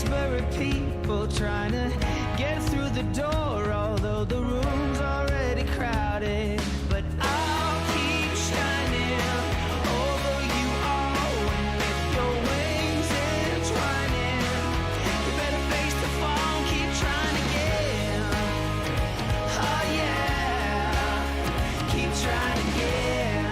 Desperate people trying to get through the door, although the room's already crowded. But I'll keep shining over you all, and with your wings entwining, you better face the fall, keep trying again. Oh yeah, keep trying again.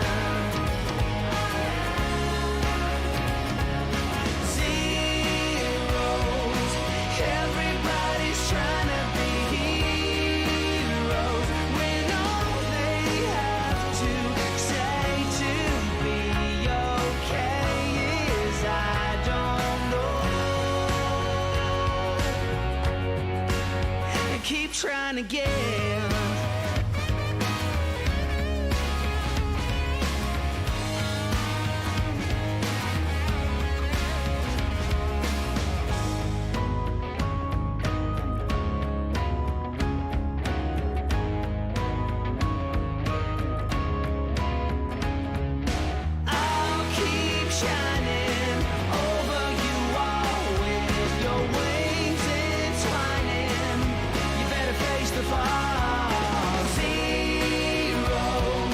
Zeros, everybody's trying to be heroes, when all they have to say to be okay is I don't know. And keep trying again. I'll keep shining over you all, with your wings entwining. You better face the fall. Zeros,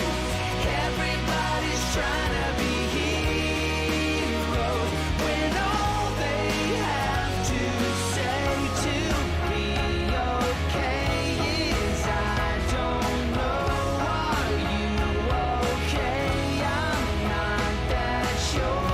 everybody's trying to be heroes, when all they have to say to be okay is I don't know. Are you okay? I'm not that sure.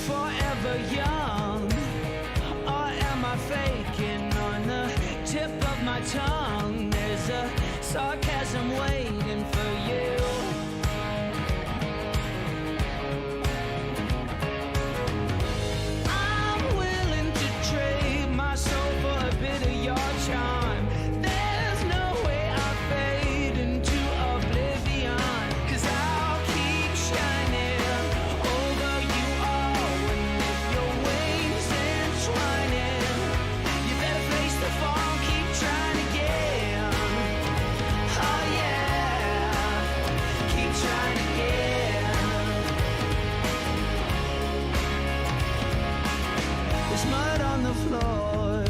Forever young, or am I faking? On the tip of my tongue, there's a sarcasm waiting for you. I'm willing to trade my soul for a bit of your charm. There's no way I fade into oblivion, 'cause I'll keep shining over you all, and if your wings entwining, you better face the fall, keep trying again. Oh yeah, keep trying again. There's mud on the floor,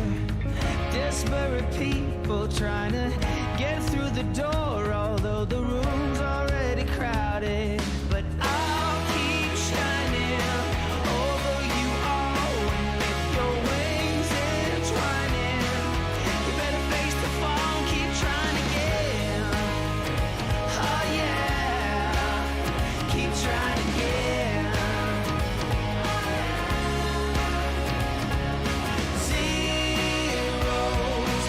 desperate people trying to get through the door, although the room's already crowded. But I'll keep shining over you all, and with your wings entwining, you better face the fall, keep trying again. Oh yeah, keep trying again. Zeros,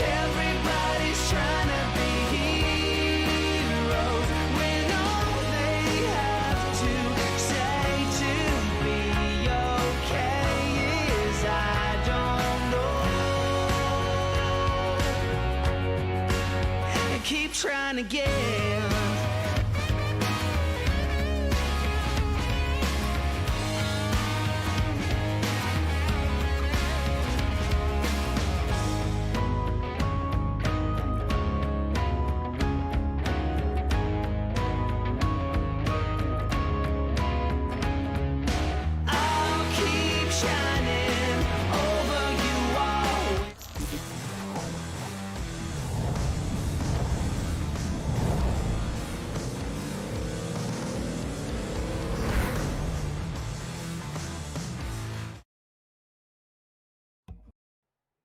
everybody's trying to be heroes, when all they have to say to be okay is I don't know. And keep trying again. I'll keep shining over you all.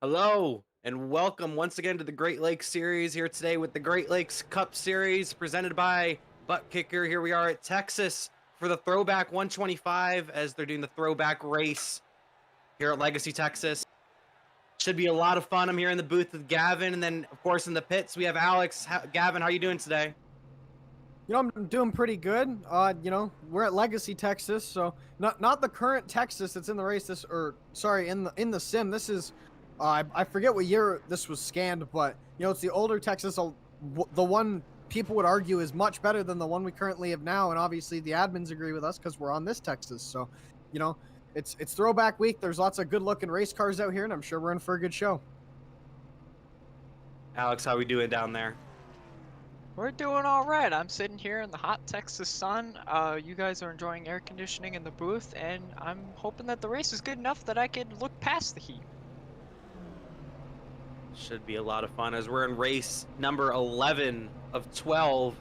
Hello and welcome once again to the Great Lakes Series, here today with the Great Lakes Cup Series presented by ButtKicker. Here we are at Texas for the Throwback 125 as they're doing the Throwback race here at Legacy, Texas. Should be a lot of fun. I'm here in the booth with Gavin, and then of course in the pits we have Alex. Gavin, how are you doing today? You know, I'm doing pretty good. You know, we're at Legacy, Texas, so not the current Texas that's in the race. In the sim. This is, I forget what year this was scanned, but you know, it's the older Texas. The one people would argue is much better than the one we currently have now, and obviously the admins agree with us because we're on this Texas. So, you know, it's throwback week. There's lots of good looking race cars out here, and I'm sure we're in for a good show. Alex, how we doing down there? We're doing all right. I'm sitting here in the hot Texas sun. You guys are enjoying air conditioning in the booth, and I'm hoping that the race is good enough that I can look past the heat. Should be a lot of fun as we're in race number 11 of 12.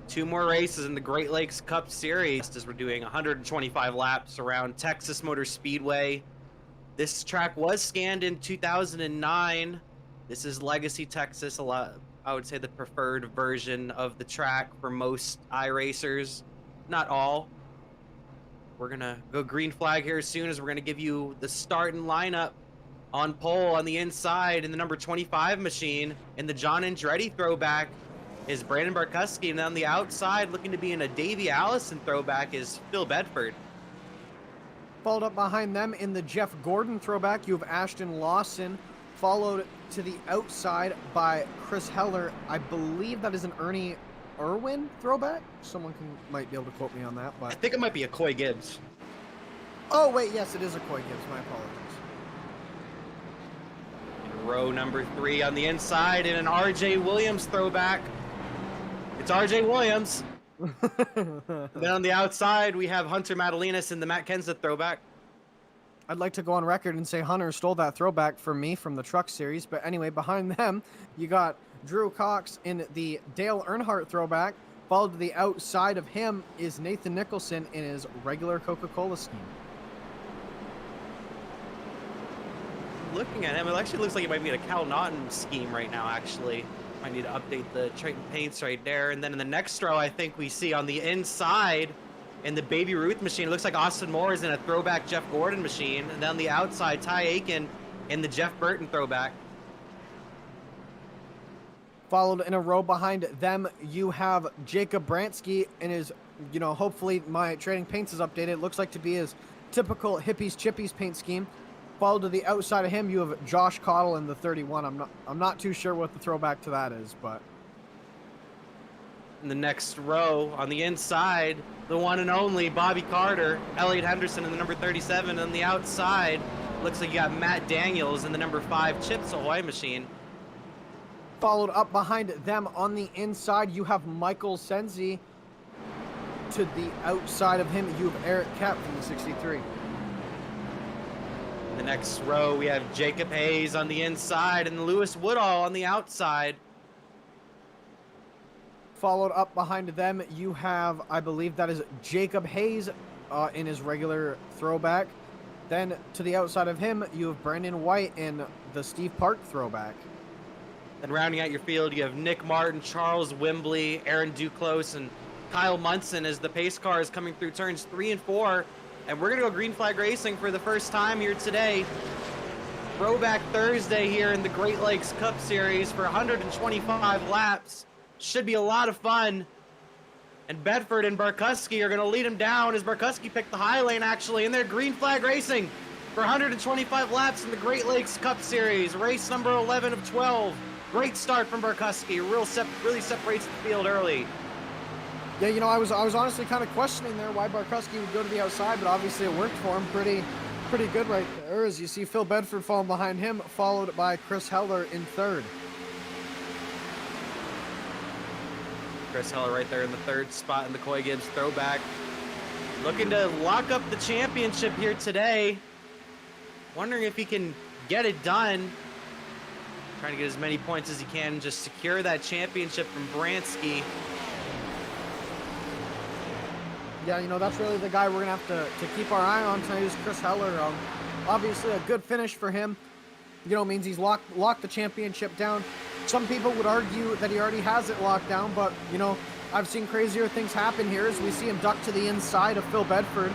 2 more races in the Great Lakes Cup Series as we're doing 125 laps around Texas Motor Speedway. This track was scanned in 2009. This is Legacy, Texas. I would say the preferred version of the track for most iRacers, not all. We're gonna go green flag here as soon as we're gonna give you the starting lineup. On pole on the inside in the number 25 machine in the John Andretti throwback is Brandon Barkuski, and on the outside looking to be in a Davey Allison throwback is Phil Bedford. Followed up behind them in the Jeff Gordon throwback, you have Ashton Lawson, followed to the outside by Chris Heller. I believe that is an Ernie Irwin throwback. Someone might be able to quote me on that, but I think it might be a Coy Gibbs. Oh wait, yes, it is a Coy Gibbs. My apologies. In row number 3 on the inside in an RJ Williams throwback. It's RJ Williams. Then on the outside we have Hunter Madalinas in the Matt Kenseth throwback. I'd like to go on record and say Hunter stole that throwback from me from the truck series. But anyway, behind them, you got Drew Cox in the Dale Earnhardt throwback. Followed to the outside of him is Nathan Nicholson in his regular Coca-Cola scheme. Looking at him, it actually looks like he might be in a Cal Naughton scheme right now, actually. Might need to update the Triton paints right there. And then in the next row, I think we see on the inside in the Baby Ruth machine, it looks like Austin Moore is in a throwback Jeff Gordon machine. And then on the outside, Ty Aiken in the Jeff Burton throwback. Followed in a row behind them, you have Jacob Bransky in his, you know, hopefully my trading paints is updated. It looks like to be his typical hippies chippies paint scheme. Followed to the outside of him, you have Josh Cottle in the 31. I'm not too sure what the throwback to that is, but In the next row, on the inside, the one and only Bobby Carter, Elliott Henderson in the number 37. On the outside, looks like you got Matt Daniels in the number 5 Chips Ahoy machine. followed up behind them on the inside, you have Michael Senzi. To the outside of him, you have Eric Kapp from the 63. In the next row, we have Jacob Hayes on the inside and Lewis Woodall on the outside. Followed up behind them, you have, I believe that is Jacob Hayes in his regular throwback. Then to the outside of him, you have Brandon White in the Steve Park throwback. Then rounding out your field, you have Nick Martin, Charles Wimbley, Aaron Duclos, and Kyle Munson as the pace car is coming through turns 3 and 4. And we're going to go green flag racing for the first time here today. Throwback Thursday here in the Great Lakes Cup Series for 125 laps. Should be a lot of fun. And Bedford and Barkuski are going to lead him down as Barkuski picked the high lane actually in their green flag racing for 125 laps in the Great Lakes Cup Series. Race number 11 of 12. Great start from Barkuski. Really separates the field early. Yeah, you know, I was honestly kind of questioning there why Barkuski would go to the outside, but obviously it worked for him pretty good right there. As you see Phil Bedford falling behind him, followed by Chris Heller in third. Chris Heller right there in the 3rd spot in the Coy Gibbs throwback. Looking to lock up the championship here today. Wondering if he can get it done. Trying to get as many points as he can, just secure that championship from Bransky. Yeah, you know, that's really the guy we're going to have to keep our eye on tonight is Chris Heller. Obviously a good finish for him. You know, means he's locked the championship down. Some people would argue that he already has it locked down, but, you know, I've seen crazier things happen here as we see him duck to the inside of Phil Bedford.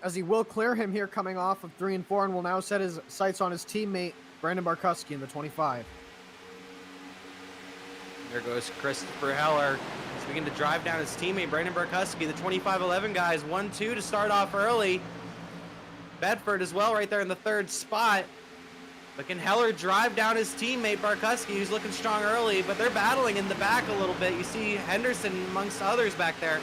as he will clear him here coming off of 3 and 4, and will now set his sights on his teammate Brandon Barkuski in the 25. There goes Christopher Heller. He's beginning to drive down his teammate Brandon Barkuski. The 25-11 guys 1-2 to start off early. Bedford as well right there in the 3rd spot. But can Heller drive down his teammate Barkuski, who's looking strong early, but they're battling in the back a little bit. You see Henderson amongst others back there.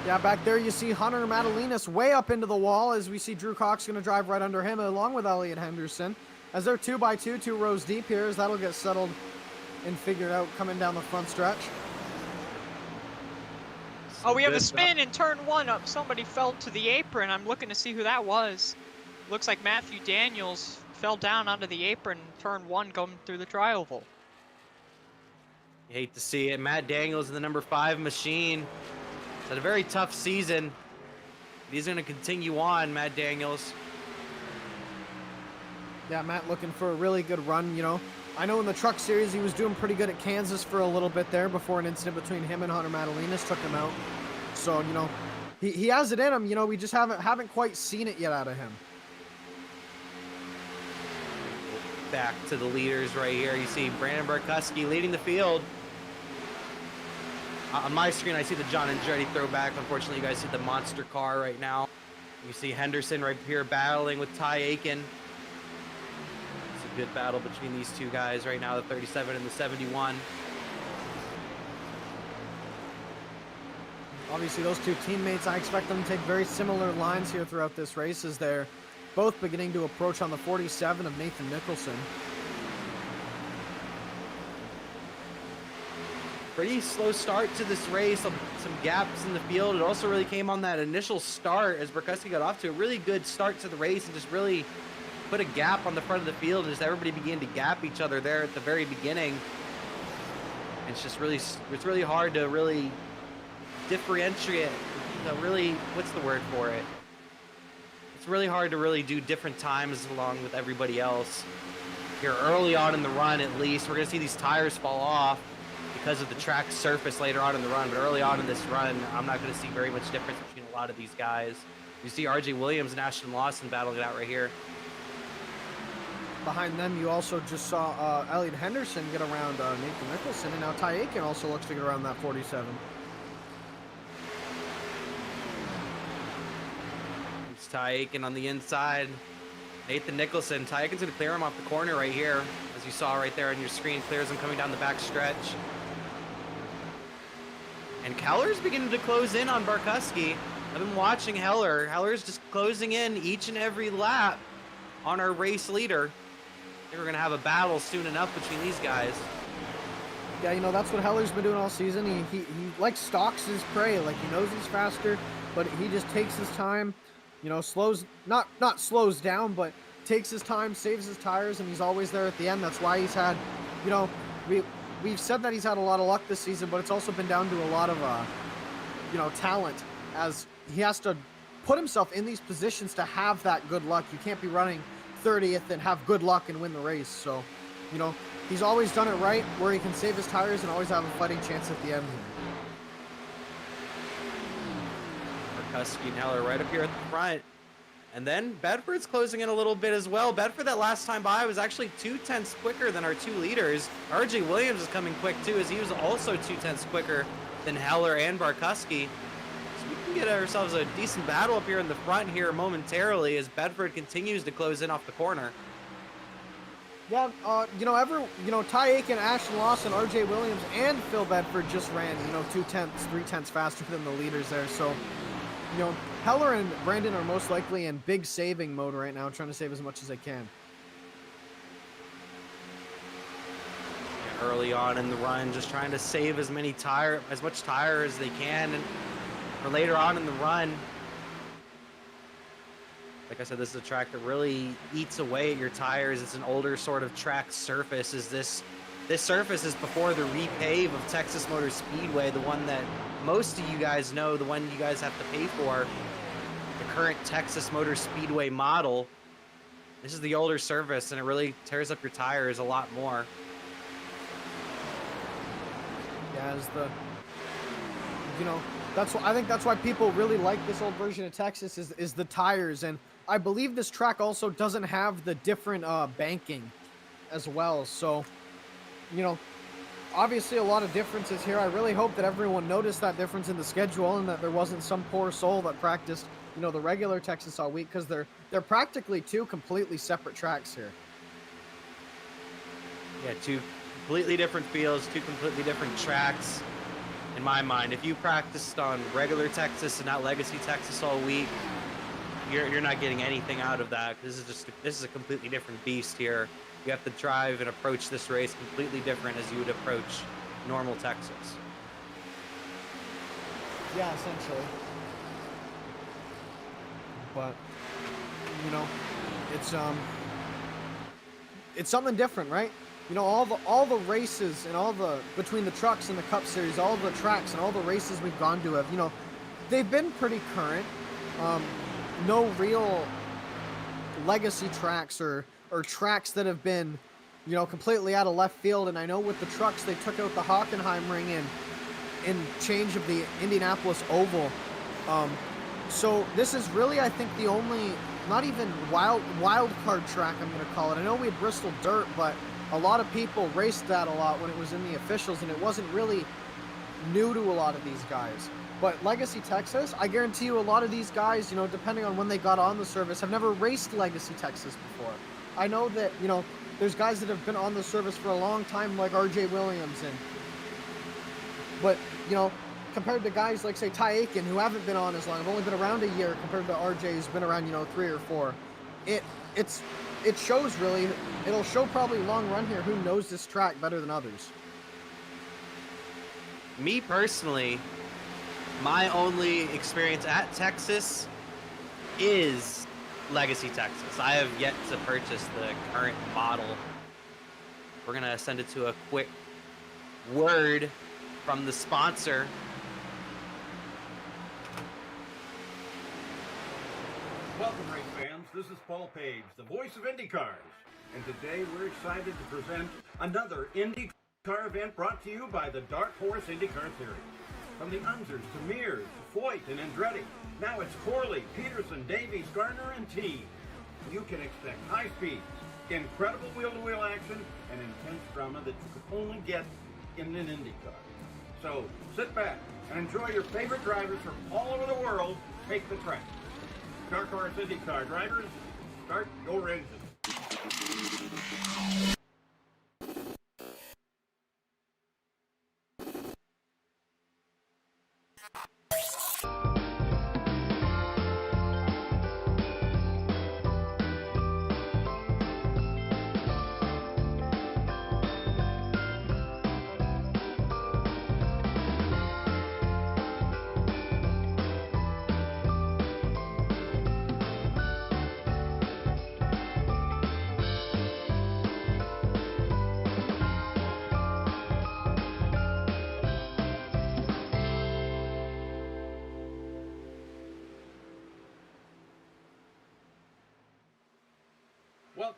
Yeah, back there you see Hunter Madalinas way up into the wall as we see Drew Cox going to drive right under him along with Elliott Henderson. As they're 2x2, 2 rows deep here, as that'll get settled and figured out coming down the front stretch. Oh, we have a spin in turn 1 up. Somebody fell to the apron. I'm looking to see who that was. Looks like Matthew Daniels fell down onto the apron in turn 1 going through the tri-oval. You hate to see it. Matt Daniels in the number 5 machine. He's had a very tough season. He's going to continue on, Matt Daniels. Yeah, Matt looking for a really good run, you know. I know in the truck series he was doing pretty good at Kansas for a little bit there before an incident between him and Hunter Madalinas took him out. So, you know, he has it in him, you know, we just haven't quite seen it yet out of him. Back to the leaders right here. You see Brandon Barkuski leading the field. On my screen, I see the John Andretti throwback. Unfortunately, you guys see the monster car right now. You see Henderson right here battling with Ty Aiken. It's a good battle between these two guys right now, the 37 and the 71. Obviously, those two teammates, I expect them to take very similar lines here throughout this race as they're both beginning to approach on the 47 of Nathan Nicholson. Pretty slow start to this race, some gaps in the field. It also really came on that initial start as Barkuski got off to a really good start to the race and just really put a gap on the front of the field as everybody began to gap each other there at the very beginning. It's just really, it's really hard to really differentiate, what's the word for it? It's really hard to really do different times along with everybody else. Here early on in the run, at least, we're gonna see these tires fall off because of the track surface later on in the run, but early on in this run, I'm not gonna see very much difference between a lot of these guys. You see RJ Williams and Ashton Lawson battling it out right here. Behind them, you also just saw Elliott Henderson get around Nathan Nicholson, and now Ty Aiken also looks to get around that 47. It's Ty Aiken on the inside. Nathan Nicholson. Ty Aiken's gonna clear him off the corner right here, as you saw right there on your screen. Clears him coming down the back stretch. And Heller's beginning to close in on Barkuski. I've been watching Heller. Heller's just closing in each and every lap on our race leader. I think we're gonna have a battle soon enough between these guys. Yeah, you know, that's what Heller's been doing all season. He like stalks his prey. Like, he knows he's faster, but he just takes his time, you know, slows, not slows down, but takes his time, saves his tires, and he's always there at the end. That's why he's had, you know, we've said that he's had a lot of luck this season, but it's also been down to a lot of, you know, talent, as he has to put himself in these positions to have that good luck. You can't be running 30th and have good luck and win the race. So, you know, he's always done it right where he can save his tires and always have a fighting chance at the end here. Barkuski and Heller right up here at the front. And then Bedford's closing in a little bit as well. Bedford that last time by was actually 2/10 quicker than our two leaders. RJ Williams is coming quick too, as he was also 2/10 quicker than Heller and Barkuski. So we can get ourselves a decent battle up here in the front here momentarily as Bedford continues to close in off the corner. Yeah, you know, Ty Aiken, Ashton Lawson, RJ Williams, and Phil Bedford just ran, you know, 2/10, 3/10 faster than the leaders there. So, you know, Heller and Brandon are most likely in big saving mode right now, trying to save as much as they can. Early on in the run, just trying to save as much tire as they can, and for later on in the run. Like I said, this is a track that really eats away at your tires. It's an older sort of track surface. This surface is before the repave of Texas Motor Speedway, the one that most of you guys know, the one you guys have to pay for, the current Texas Motor Speedway model. This is the older surface, and it really tears up your tires a lot more. Yeah, as the, you know, I think that's why people really like this old version of Texas is the tires, and I believe this track also doesn't have the different banking as well. So, you know, obviously a lot of differences here. I really hope that everyone noticed that difference in the schedule and that there wasn't some poor soul that practiced, you know, the regular Texas all week, because they're practically two completely separate tracks here. Yeah, two completely different fields, two completely different tracks. In my mind, if you practiced on regular Texas and not Legacy Texas all week, you're not getting anything out of that. This is a completely different beast here. You have to drive and approach this race completely different as you would approach normal Texas. Yeah, essentially. But you know, it's something different, right? You know, all the races and between the trucks and the Cup Series, all the tracks and all the races we've gone to have, you know, they've been pretty current. No real legacy tracks or tracks that have been, you know, completely out of left field. And I know with the trucks, they took out the Hockenheim ring in change of the Indianapolis Oval. So this is really, I think, the only, not even wild card track, I'm going to call it. I know we had Bristol Dirt, but a lot of people raced that a lot when it was in the officials, and it wasn't really new to a lot of these guys. But Legacy Texas, I guarantee you a lot of these guys, you know, depending on when they got on the service, have never raced Legacy Texas before. I know that, you know, there's guys that have been on the service for a long time, like RJ Williams, but, you know, compared to guys like, say, Ty Aiken, who haven't been on as long, have only been around a year, compared to RJ, who's been around, you know, 3 or 4. It shows, really. It'll show probably long run here who knows this track better than others. Me personally, my only experience at Texas is Legacy Texas. I have yet to purchase the current model. We're gonna send it to a quick word from the sponsor. Welcome, race fans. This is Paul Page, the voice of IndyCars. And today we're excited to present another IndyCar event brought to you by the Dark Horse IndyCar Series. From the Unzers to Mears, Foyt, and Andretti, now it's Corley, Peterson, Davies, Gardner, and Team. You can expect high speeds, incredible wheel-to-wheel action, and intense drama that you could only get in an IndyCar. So sit back and enjoy your favorite drivers from all over the world take the track. Dark Horse IndyCar drivers, start your engine. Well,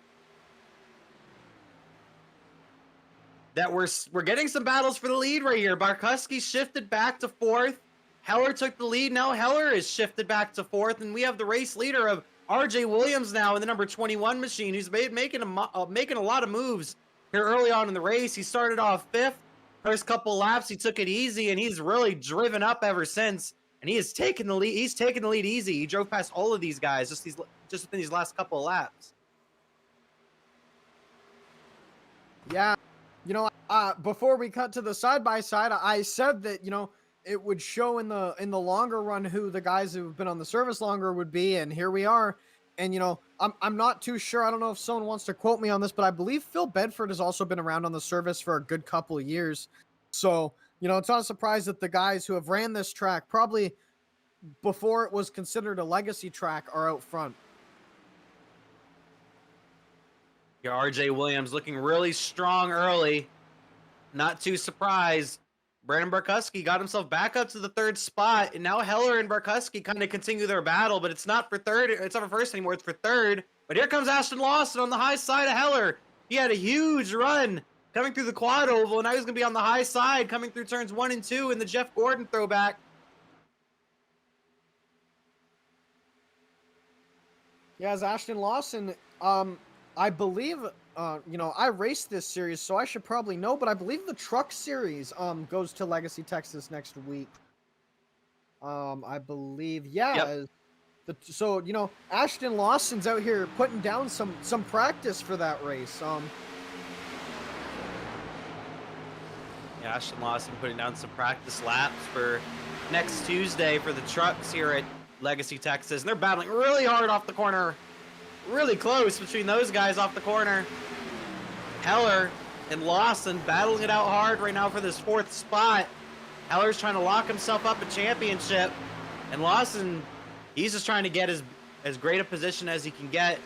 That we're getting some battles for the lead right here. Barkowski shifted back to 4th. Heller took the lead. Now Heller is shifted back to 4th, and we have the race leader of RJ Williams now in the number 21 machine, who's making a lot of moves here early on in the race. He started off 5th. First couple laps, he took it easy, and he's really driven up ever since. And he has taken the lead. He's taken the lead easy. He drove past all of these guys just within these last couple of laps. Yeah, you know, before we cut to the side-by-side, I said that, you know, it would show in the longer run who the guys who've been on the service longer would be, and here we are. And, you know, I'm not too sure. I don't know if someone wants to quote me on this, but I believe Phil Bedford has also been around on the service for a good couple of years. So, you know, it's not a surprise that the guys who have ran this track, probably before it was considered a legacy track, are out front. Yeah, RJ Williams looking really strong early. Not too surprised. Brandon Barkowski got himself back up to the 3rd spot, and now Heller and Barkowski kind of continue their battle, but it's not for 3rd. It's not for 1st anymore. It's for 3rd. But here comes Ashton Lawson on the high side of Heller. He had a huge run coming through the quad oval, and now he's going to be on the high side coming through turns 1 and 2 in the Jeff Gordon throwback. Yeah, as Ashton Lawson, I believe, you know, I raced this series, so I should probably know, but I believe the truck series, goes to Legacy, Texas next week. I believe, yeah. Yep. So, you know, Ashton Lawson's out here putting down some practice for that race. Yeah, Ashton Lawson putting down some practice laps for next Tuesday for the trucks here at Legacy, Texas. And they're battling really hard off the corner. Really close between those guys off the corner. Heller and Lawson battling it out hard right now for this 4th spot. Heller's trying to lock himself up a championship. And Lawson, he's just trying to get as great a position as he can get.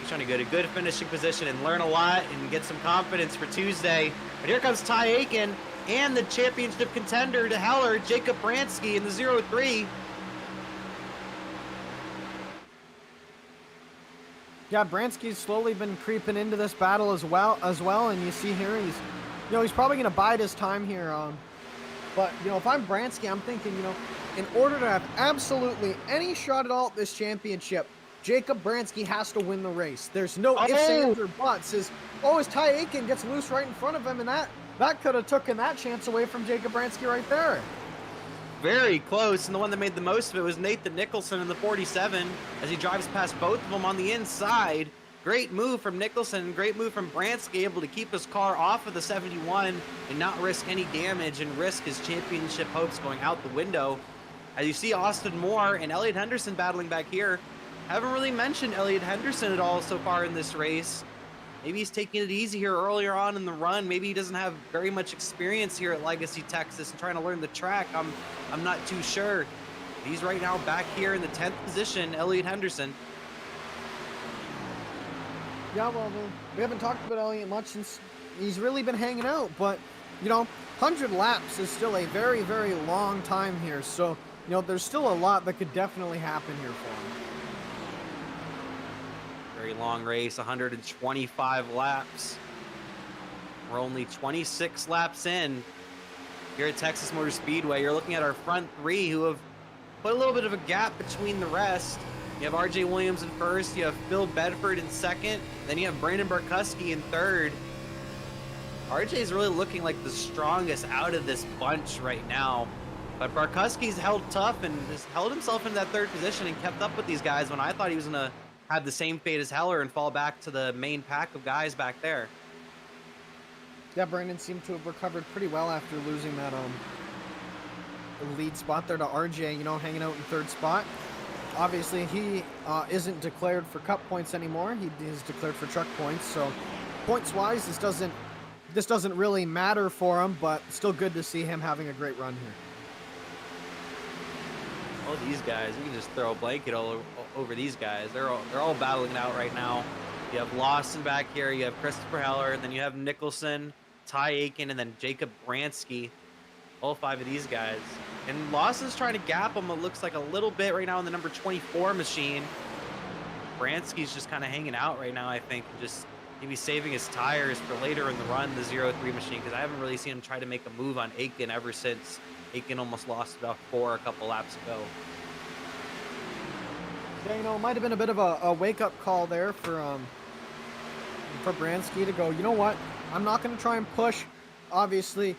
He's trying to get a good finishing position and learn a lot and get some confidence for Tuesday. But here comes Ty Aiken and the championship contender to Heller, Jacob Bransky in the 0-3. Yeah, Bransky's slowly been creeping into this battle as well, and you see here he's, you know, he's probably going to bide his time here. But, you know, if I'm Bransky, I'm thinking, you know, in order to have absolutely any shot at all at this championship, Jacob Bransky has to win the race. There's no ifs, ands, or buts. As Ty Aiken gets loose right in front of him, and that could have taken that chance away from Jacob Bransky right there. Very close, and the one that made the most of it was Nathan Nicholson in the 47 as he drives past both of them on the inside. Great move from Nicholson, great move from Bransky, able to keep his car off of the 71 and not risk any damage and risk his championship hopes going out the window. As you see Austin Moore and Elliott Henderson battling back here. Haven't really mentioned Elliott Henderson at all so far in this race. Maybe he's taking it easy here earlier on in the run. Maybe he doesn't have very much experience here at Legacy, Texas and trying to learn the track. I'm not too sure. He's right now back here in the 10th position, Elliott Henderson. Yeah, well, we haven't talked about Elliott much since he's really been hanging out, but, you know, 100 laps is still a very, very long time here. So, you know, there's still a lot that could definitely happen here for him. Very long race, 125 laps. We're only 26 laps in here at Texas Motor Speedway. You're looking at our front 3 who have put a little bit of a gap between the rest. You have RJ Williams in first, you have Phil Bedford in second, then you have Brandon Barkuski in third. RJ is really looking like the strongest out of this bunch right now. But Barkuski's held tough and has held himself in that 3rd position and kept up with these guys when I thought he was going to have the same fate as Heller and fall back to the main pack of guys back there. Yeah, Brandon seemed to have recovered pretty well after losing that lead spot there to RJ, you know, hanging out in 3rd spot. Obviously, he isn't declared for cup points anymore. He is declared for truck points. So, points-wise, this doesn't really matter for him, but still good to see him having a great run here. All these guys, you can just throw a blanket all over these guys. They're all battling it out right now. You have Lawson back here, you have Christopher Heller, and then you have Nicholson, Ty Aiken, and then Jacob Bransky. All 5 of these guys. And Lawson's trying to gap him, it looks like a little bit right now in the number 24 machine. Bransky's just kind of hanging out right now, I think, and just maybe saving his tires for later in the run, the 03 machine, because I haven't really seen him try to make a move on Aiken ever since Aiken almost lost about 4 a couple laps ago. Yeah, you know, it might have been a bit of a wake-up call there for Bransky to go, you know what, I'm not going to try and push. Obviously,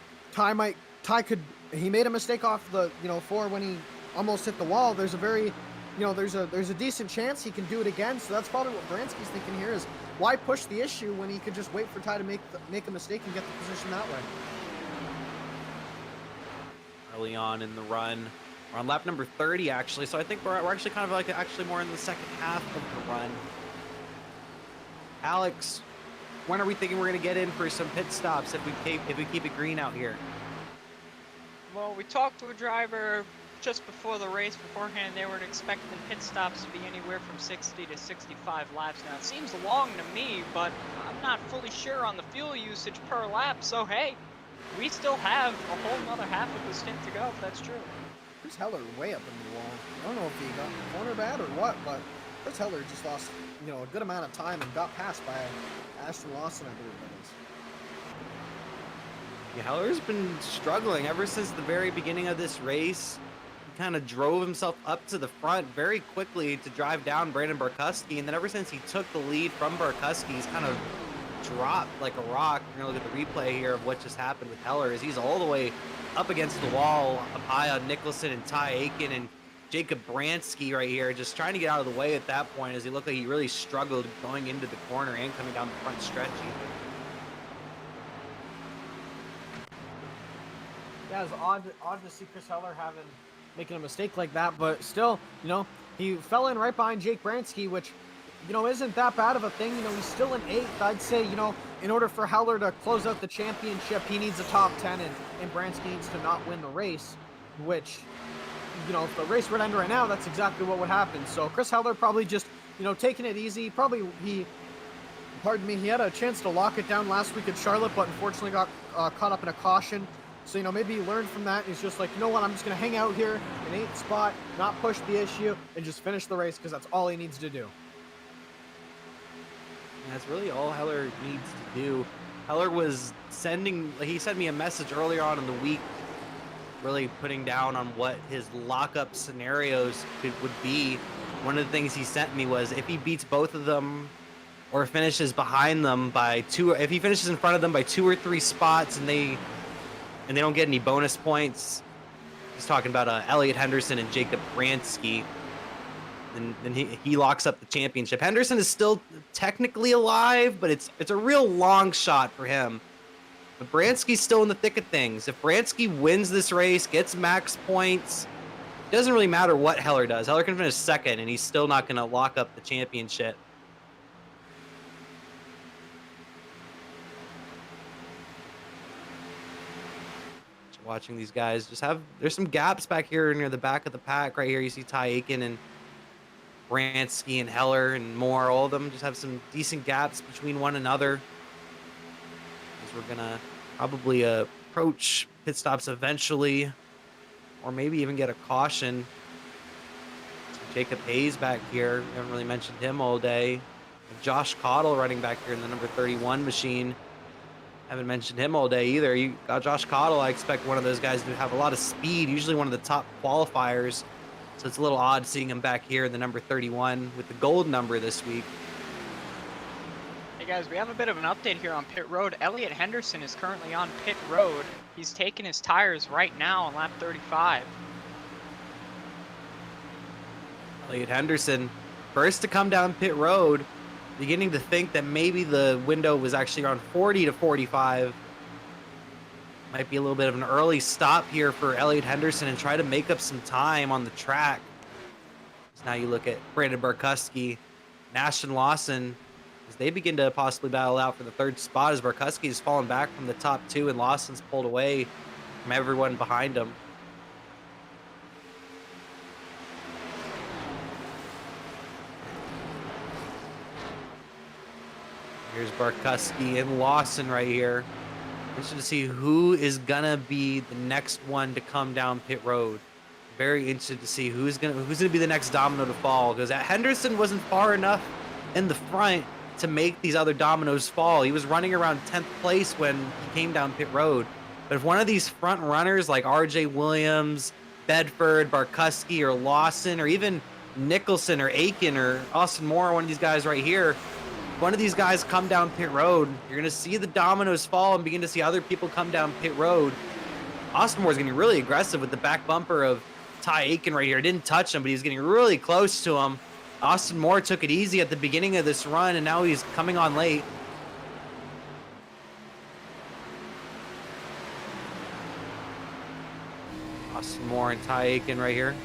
he made a mistake off the, you know, 4 when he almost hit the wall. There's a very, you know, there's a decent chance he can do it again. So that's probably what Bransky's thinking here is, why push the issue when he could just wait for Ty to make a mistake and get the position that way. Early on in the run, we're on lap number 30 actually, so I think we're actually kind of like actually more in the second half of the run. Alex, when are we thinking we're going to get in for some pit stops if we keep it green out here? Well, we talked to a driver just before the race. Beforehand, they were expecting pit stops to be anywhere from 60 to 65 laps. Now, it seems long to me, but I'm not fully sure on the fuel usage per lap. So, hey, we still have a whole nother half of the stint to go, if that's true. Chris Heller way up in the wall. I don't know if he got the corner bad or what, but Chris Heller just lost, you know, a good amount of time and got passed by Ashton Lawson, I believe that is. Yeah, Heller's been struggling ever since the very beginning of this race. kind of drove himself up to the front very quickly to drive down Brandon Barkuski, and then ever since he took the lead from Barkuski, he's kind of dropped like a rock. We're gonna look at the replay here of what just happened with Heller. Is he's all the way up against the wall, up high on Nicholson and Ty Aiken and Jacob Bransky right here, just trying to get out of the way at that point, as he looked like he really struggled going into the corner and coming down the front stretch even. Yeah, it's odd to see Chris Heller making a mistake like that, but still, you know, he fell in right behind Jake Bransky, which, you know, isn't that bad of a thing. You know, he's still in 8th. I'd say, you know, in order for Heller to close out the championship, he needs a top 10, and Bransky needs to not win the race, which, you know, if the race were to end right now, that's exactly what would happen. So Chris Heller probably just, you know, taking it easy. He had a chance to lock it down last week at Charlotte, but unfortunately got caught up in a caution. So, you know, maybe he learned from that. He's just like, you know what, I'm just going to hang out here in 8th spot, not push the issue, and just finish the race, because that's all he needs to do. That's really all Heller needs to do. Heller was he sent me a message earlier on in the week, really putting down on what his lockup scenarios would be. One of the things he sent me was if he beats both of them or finishes behind them by 2, if he finishes in front of them by 2 or 3 spots and they don't get any bonus points. He's talking about Elliott Henderson and Jacob Bransky. And then he locks up the championship. Henderson is still technically alive, but it's a real long shot for him. But Bransky's still in the thick of things. If Bransky wins this race, gets max points, it doesn't really matter what Heller does. Heller can finish 2nd, and he's still not going to lock up the championship. Watching these guys there's some gaps back here near the back of the pack. Right here you see Ty Aiken and Bransky and Heller and Moore. All of them just have some decent gaps between one another, as we're gonna probably approach pit stops eventually, or maybe even get a caution. So Jacob Hayes back here, we haven't really mentioned him all day. Josh Cottle running back here in the number 31 machine. Haven't mentioned him all day either. You got Josh Cottle. I expect one of those guys to have a lot of speed, usually one of the top qualifiers. So it's a little odd seeing him back here in the number 31 with the gold number this week. Hey guys, we have a bit of an update here on pit road. Elliott Henderson is currently on pit road. He's taking his tires right now on lap 35. Elliott Henderson, first to come down pit road, beginning to think that maybe the window was actually around 40 to 45. Might be a little bit of an early stop here for Elliott Henderson and try to make up some time on the track. So now you look at Brandon Barkuski and Ashton Lawson as they begin to possibly battle out for the 3rd spot, as Barkuski has fallen back from the top 2 and Lawson's pulled away from everyone behind him. Here's Barkuski and Lawson right here. Interested to see who is gonna be the next one to come down pit road. Very interested to see who's gonna be the next domino to fall, because Henderson wasn't far enough in the front to make these other dominoes fall. He was running around 10th place when he came down pit road. But if one of these front runners like RJ Williams, Bedford, Barkuski, or Lawson, or even Nicholson or Aiken or Austin Moore, one of these guys right here, one of these guys come down pit road, you're going to see the dominoes fall and begin to see other people come down pit road. Austin Moore is going to be really aggressive with the back bumper of Ty Aiken right here. Didn't touch him, but he's getting really close to him. Austin Moore took it easy at the beginning of this run, and now he's coming on late. Austin Moore and Ty Aiken right here.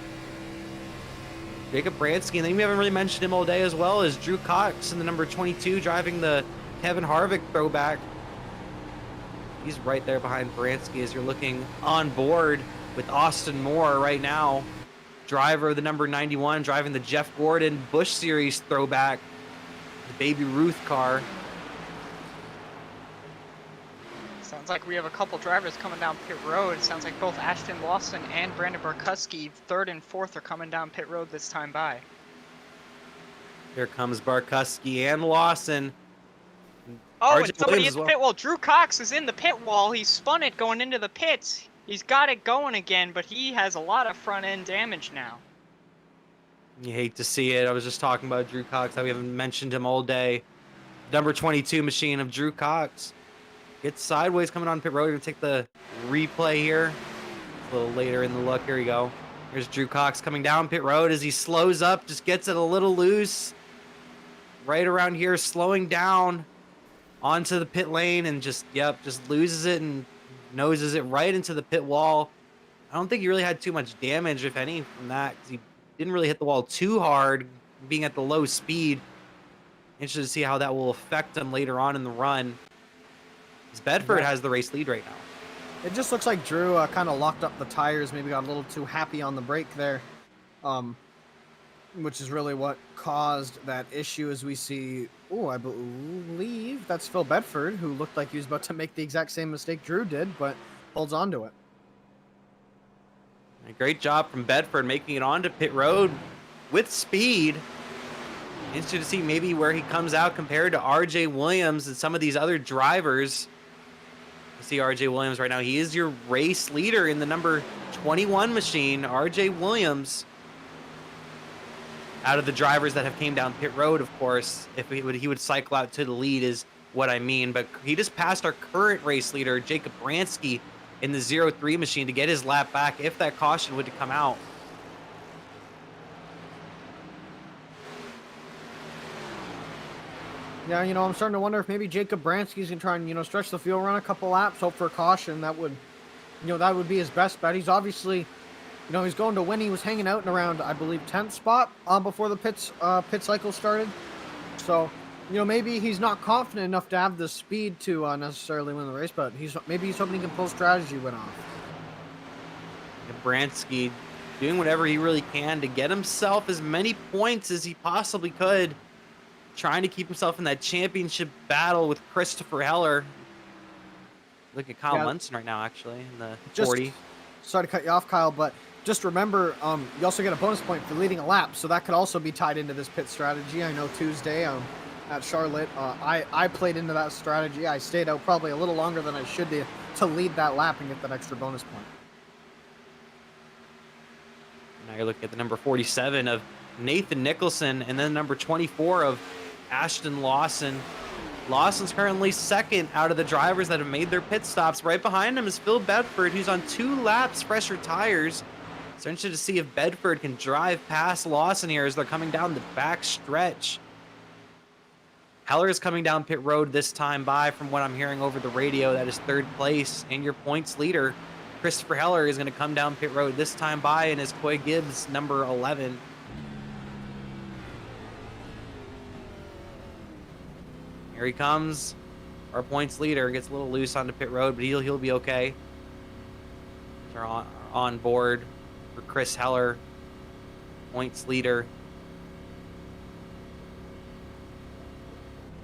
Jacob Bransky, and then we haven't really mentioned him all day as well, as Drew Cox in the number 22 driving the Kevin Harvick throwback. He's right there behind Bransky as you're looking on board with Austin Moore right now. Driver of the number 91 driving the Jeff Gordon Busch Series throwback, the Baby Ruth car. Sounds like we have a couple drivers coming down pit road. It sounds like both Ashton Lawson and Brandon Barkuski, 3rd and 4th, are coming down pit road this time by. Here comes Barkuski and Lawson. Oh, RJ and somebody Williams in the pit wall. Drew Cox is in the pit wall. He spun it going into the pits. He's got it going again, but he has a lot of front end damage now. You hate to see it. I was just talking about Drew Cox. How we haven't mentioned him all day. Number 22 machine of Drew Cox. Gets sideways coming on pit road. We're going to take the replay here. A little later in the look. Here we go. Here's Drew Cox coming down pit road as he slows up. Just gets it a little loose. Right around here, slowing down onto the pit lane and just loses it and noses it right into the pit wall. I don't think he really had too much damage, if any, from that, because he didn't really hit the wall too hard, being at the low speed. Interested to see how that will affect him later on in the run. As Bedford has the race lead right now. It just looks like Drew kind of locked up the tires, maybe got a little too happy on the brake there, which is really what caused that issue as we see, I believe that's Phil Bedford, who looked like he was about to make the exact same mistake Drew did, but holds on to it. A great job from Bedford making it onto pit road with speed. Interested to see maybe where he comes out compared to RJ Williams and some of these other drivers. You see RJ Williams right now. He is your race leader in the number 21 machine. RJ Williams, out of the drivers that have came down pit road, of course, if he would cycle out to the lead is what I mean. But he just passed our current race leader, Jacob Bransky, in the 03 machine to get his lap back if that caution would come out. Yeah, I'm starting to wonder if maybe Jacob Bransky's gonna try and, stretch the field, run a couple laps, hope for a caution. That would, that would be his best bet. He's obviously, he's going to win. He was hanging out in around, I believe, 10th spot before the pit cycle started. So, maybe he's not confident enough to have the speed to necessarily win the race, but maybe he's hoping he can pull strategy win off. And Bransky doing whatever he really can to get himself as many points as he possibly could, trying to keep himself in that championship battle with Christopher Heller. Look at Kyle Munson right now, actually, in the 40. Sorry to cut you off, Kyle, but just remember, you also get a bonus point for leading a lap, so that could also be tied into this pit strategy. I know Tuesday at Charlotte, I played into that strategy. I stayed out probably a little longer than I should to lead that lap and get that extra bonus point. Now you're looking at the number 47 of Nathan Nicholson and then number 24 of Ashton Lawson. Lawson's currently second out of the drivers that have made their pit stops. Right behind him is Phil Bedford, who's on 2 laps fresher tires. So interested to see if Bedford can drive past Lawson here as they're coming down the back stretch. Heller is coming down pit road this time by, from what I'm hearing over the radio. That is 3rd place, and your points leader, Christopher Heller, is going to come down pit road this time by in his Coy Gibbs number 11. Here he comes. Our points leader gets a little loose onto pit road, but he'll be okay. They're on board for Chris Heller, points leader.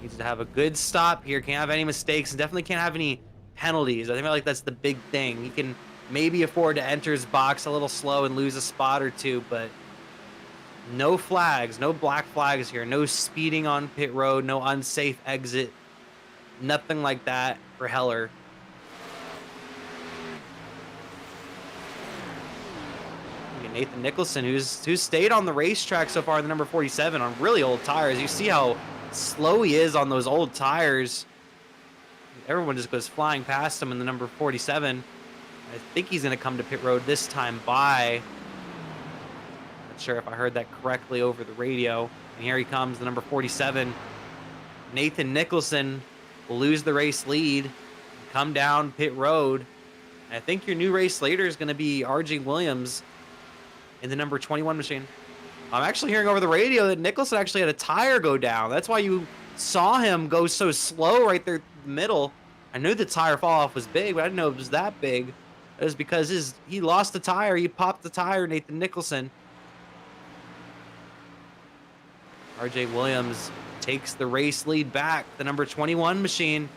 Needs to have a good stop here. Can't have any mistakes and definitely can't have any penalties. I think that's the big thing. He can maybe afford to enter his box a little slow and lose a spot or two, but no flags, no black flags here, no speeding on pit road, no unsafe exit, nothing like that for Heller. Nathan Nicholson, who's stayed on the racetrack so far in the number 47 on really old tires. You see how slow he is on those old tires. Everyone just goes flying past him in the number 47. I think he's going to come to pit road this time by. Not sure if I heard that correctly over the radio. And here he comes, the number 47. Nathan Nicholson will lose the race lead, come down pit road. And I think your new race leader is going to be RJ Williams in the number 21 machine. I'm actually hearing over the radio that Nicholson actually had a tire go down. That's why you saw him go so slow right there in the middle. I knew the tire fall off was big, but I didn't know it was that big. It was because he lost the tire. He popped the tire, Nathan Nicholson. RJ Williams takes the race lead back, the number 21 machine.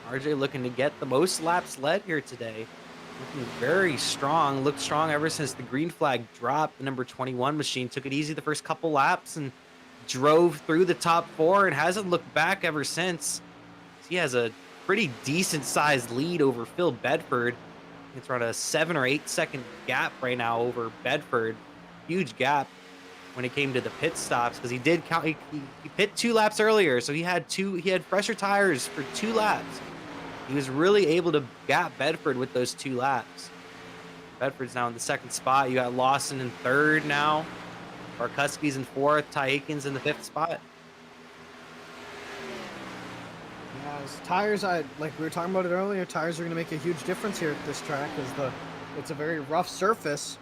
RJ looking to get the most laps led here today. Looking very strong. Looked strong ever since the green flag dropped. The number 21 machine took it easy the first couple laps and drove through the top 4 and hasn't looked back ever since. He has a pretty decent sized lead over Phil Bedford. It's around a 7 or 8 second gap right now over Bedford. Huge gap when it came to the pit stops, because he did count. He pit 2 laps earlier, so he had fresher tires for 2 laps. He was really able to gap Bedford with those 2 laps. Bedford's now in the 2nd spot. You got Lawson in 3rd now. Barkuski's in 4th. Ty Aiken's in the 5th spot. Yeah, his tires, like we were talking about it earlier, tires are going to make a huge difference here at this track, because it's a very rough surface.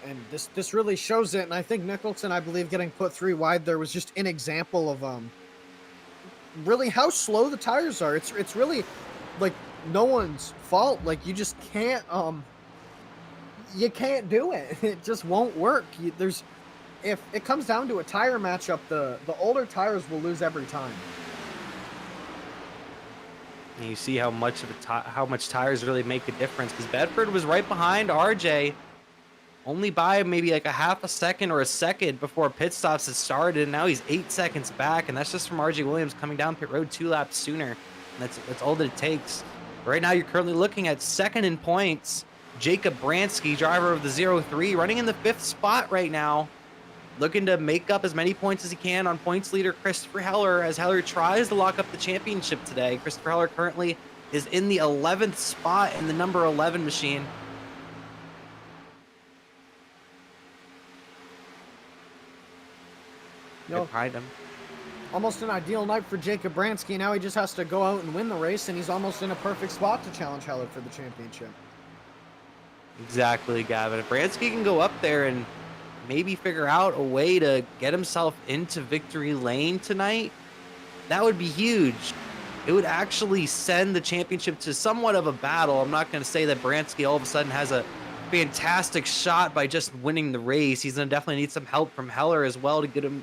And this really shows it. And I think Nicholson, I believe, getting put 3 wide there was just an example of really how slow the tires are. It's really like no one's fault. Like you just can't you can't do it. It just won't work. If it comes down to a tire matchup, the older tires will lose every time. And you see how much tires really make a difference, because Bedford was right behind RJ, only by maybe like a half a second or a second before pit stops had started, and now he's 8 seconds back, and that's just from RJ Williams coming down pit road 2 laps sooner. And that's all that it takes. Right now, you're currently looking at 2nd in points. Jacob Bransky, driver of the 03, running in the 5th spot right now, looking to make up as many points as he can on points leader Christopher Heller, as Heller tries to lock up the championship today. Christopher Heller currently is in the 11th spot in the number 11 machine. Behind him. Almost an ideal night for Jacob Bransky. Now he just has to go out and win the race, and he's almost in a perfect spot to challenge Heller for the championship. Exactly, Gavin. If Bransky can go up there and maybe figure out a way to get himself into victory lane tonight, that would be huge. It would actually send the championship to somewhat of a battle. I'm not going to say that Bransky all of a sudden has a fantastic shot by just winning the race. He's going to definitely need some help from Heller as well to give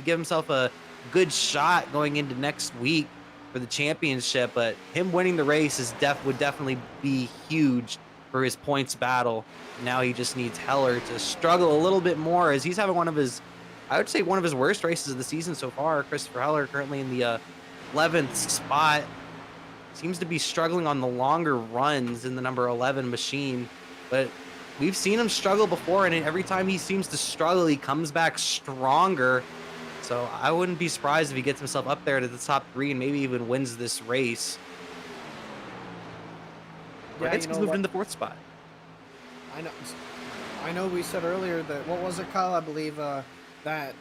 himself a good shot going into next week for the championship. But him winning the race would definitely be huge for his points battle. Now he just needs Heller to struggle a little bit more, as he's having one of his worst races of the season so far. Christopher Heller currently in the 11th spot. Seems to be struggling on the longer runs in the number 11 machine, but we've seen him struggle before, and every time he seems to struggle, he comes back stronger. So I wouldn't be surprised if he gets himself up there to the top 3 and maybe even wins this race. Yeah, He's moved in the 4th spot. I know we said earlier that, what was it, Kyle? I believe that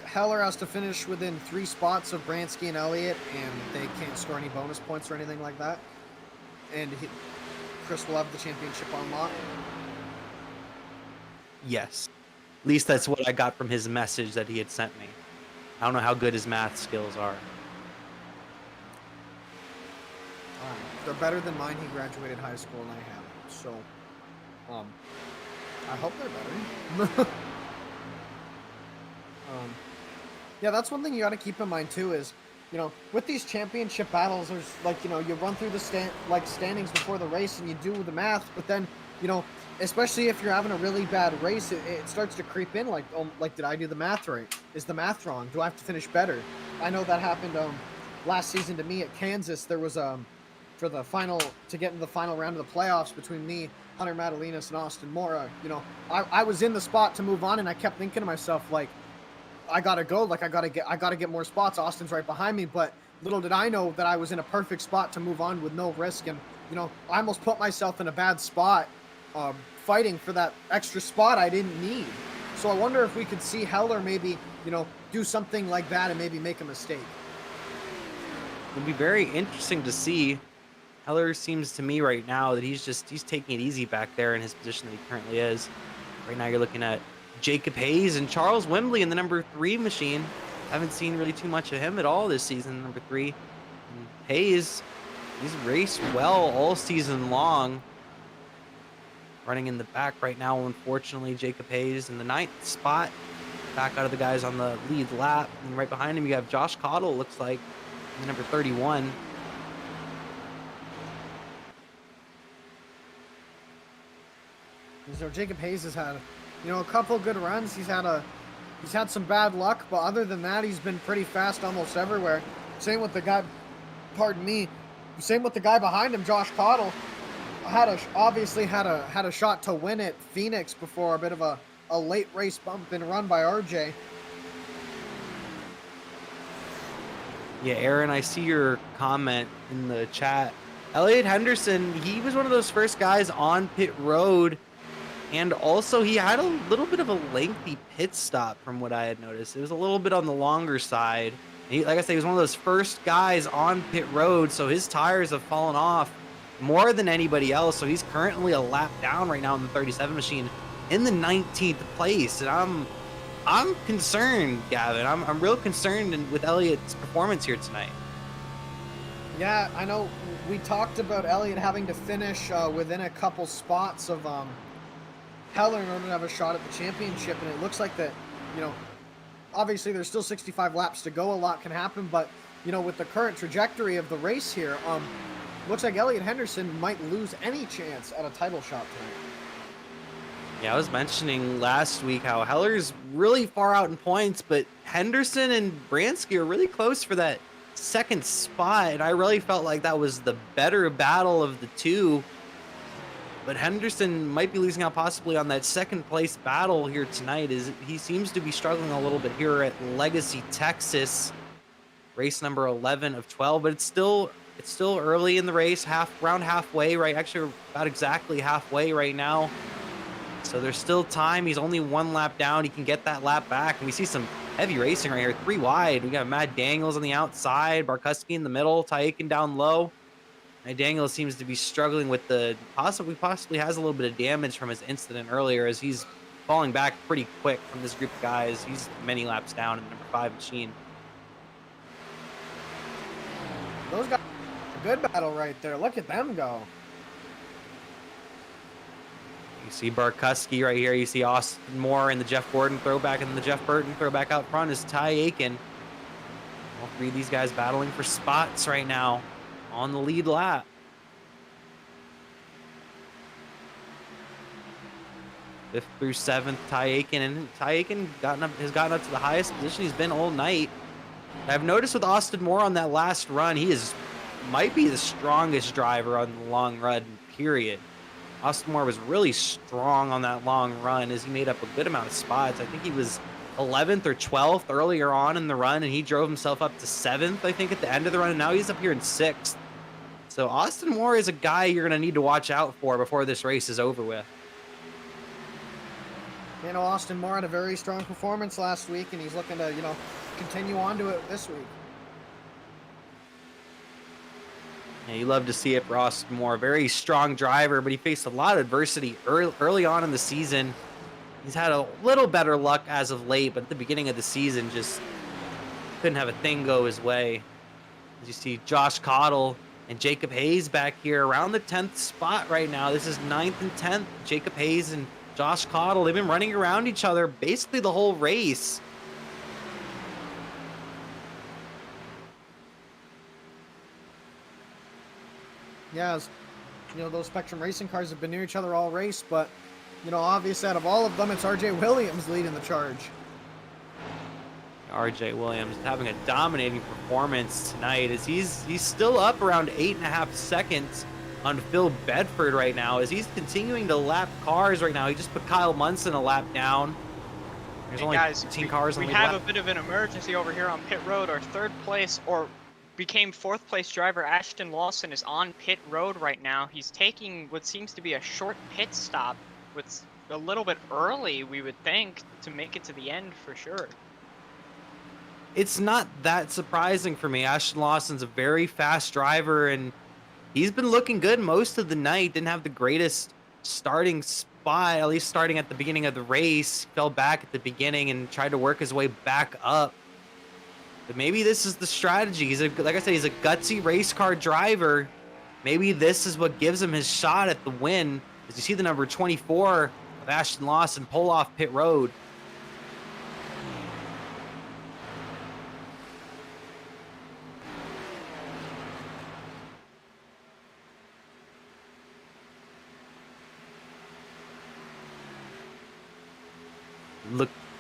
Heller has to finish within 3 spots of Bransky and Elliott, and they can't score any bonus points or anything like that. And Chris will have the championship on lock. Yes. At least that's what I got from his message that he had sent me. I don't know how good his math skills are. They're better than mine. He graduated high school and I haven't. So, I hope they're better. Yeah, that's one thing you got to keep in mind too is, with these championship battles, there's you run through the standings before the race and you do the math, but then, especially if you're having a really bad race, it starts to creep in did I do the math right? Is the math wrong? Do I have to finish better? I know that happened last season to me at Kansas. There was to get into the final round of the playoffs between me, Hunter Madalinas, and Austin Mora. I was in the spot to move on, and I kept thinking to myself, I gotta go, I gotta get more spots. Austin's right behind me, but little did I know that I was in a perfect spot to move on with no risk, and I almost put myself in a bad spot, fighting for that extra spot I didn't need. So I wonder if we could see Heller maybe, do something like that and maybe make a mistake. It'll be very interesting to see. Heller seems to me right now that he's taking it easy back there in his position that he currently is. Right now you're looking at Jacob Hayes and Charles Wembley in the number 3 machine. Haven't seen really too much of him at all this season, number 3. And Hayes, he's raced well all season long. Running in the back right now, unfortunately, Jacob Hayes in the 9th spot. Back out of the guys on the lead lap. And right behind him, you have Josh Cottle, looks like, in the number 31. So Jacob Hayes has had, a couple good runs. He's had a He's had some bad luck, but other than that, he's been pretty fast almost everywhere. Same with the guy, pardon me, same with the guy behind him, Josh Cottle. Obviously had a shot to win at Phoenix before a bit of a late race bump and run by RJ. Yeah, Aaron, I see your comment in the chat. Elliott Henderson, he was one of those first guys on pit road, and also he had a little bit of a lengthy pit stop from what I had noticed. It was a little bit on the longer side. And like I said, he was one of those first guys on pit road, so his tires have fallen off more than anybody else. So he's currently a lap down right now in the 37 machine in the 19th place, and I'm concerned, Gavin. I'm real concerned with Elliott's performance here tonight. Yeah, I know we talked about Elliott having to finish within a couple spots of Heller in order to have a shot at the championship, and it looks like that, you know, obviously there's still 65 laps to go. A lot can happen, but, you know, with the current trajectory of the race here, looks like Elliott Henderson might lose any chance at a title shot tonight. Yeah, I was mentioning last week how Heller's really far out in points, but Henderson and Bransky are really close for that second spot, and I really felt like that was the better battle of the two. But Henderson might be losing out possibly on that second place battle here tonight, as he seems to be struggling a little bit here at Legacy, Texas, race number 11 of 12, but it's still early in the race, around halfway, right? Actually, about exactly halfway right now. So there's still time. He's only one lap down. He can get that lap back. And we see some heavy racing right here. 3 wide. We got Matt Daniels on the outside, Barkuski in the middle, Ty Aiken down low. Matt Daniels seems to be struggling with the possibly has a little bit of damage from his incident earlier, as he's falling back pretty quick from this group of guys. He's many laps down in the number 5 machine. Those guys, a good battle right there. Look at them go. You see Barkuski right here. You see Austin Moore in the Jeff Gordon throwback, and the Jeff Burton throwback out front is Ty Aiken. All 3 of these guys battling for spots right now on the lead lap. Fifth through 7th, Ty Aiken, and Ty Aiken has gotten up to the highest position he's been all night. I've noticed with Austin Moore on that last run, might be the strongest driver on the long run, period. Austin Moore was really strong on that long run, as he made up a good amount of spots. I think he was 11th or 12th earlier on in the run, and he drove himself up to 7th, I think, at the end of the run, and now he's up here in 6th. So Austin Moore is a guy you're going to need to watch out for before this race is over with. You know, Austin Moore had a very strong performance last week, and he's looking to, you know, continue on to it this week. Yeah, you love to see it for Austin Moore. Very strong driver, but he faced a lot of adversity early on in the season. He's had a little better luck as of late, but at the beginning of the season, just couldn't have a thing go his way. As you see Josh Cottle and Jacob Hayes back here around the 10th spot right now. This is 9th and 10th. Jacob Hayes and Josh Cottle, they've been running around each other basically the whole race. Yeah, as, you know, those Spectrum Racing cars have been near each other all race, but, you know, obviously out of all of them, it's RJ Williams leading the charge. RJ Williams having a dominating performance tonight, as he's still up around 8.5 seconds on Phil Bedford right now, as he's continuing to lap cars right now. He just put Kyle Munson a lap down. There's only 15 cars on the we lead have lap. a bit of an emergency over here on pit road. Our 3rd place, or became 4th place driver, Ashton Lawson, is on pit road right now. He's taking what seems to be a short pit stop, with a little bit early, we would think, to make it to the end for sure. It's not that surprising for me. Ashton Lawson's a very fast driver, and he's been looking good most of the night. Didn't have the greatest starting spot, at least starting at the beginning of the race. Fell back at the beginning and tried to work his way back up. But maybe this is the strategy. Like I said, he's a gutsy race car driver. Maybe this is what gives him his shot at the win. As you see the number 24 of Ashton Lawson pull off pit road.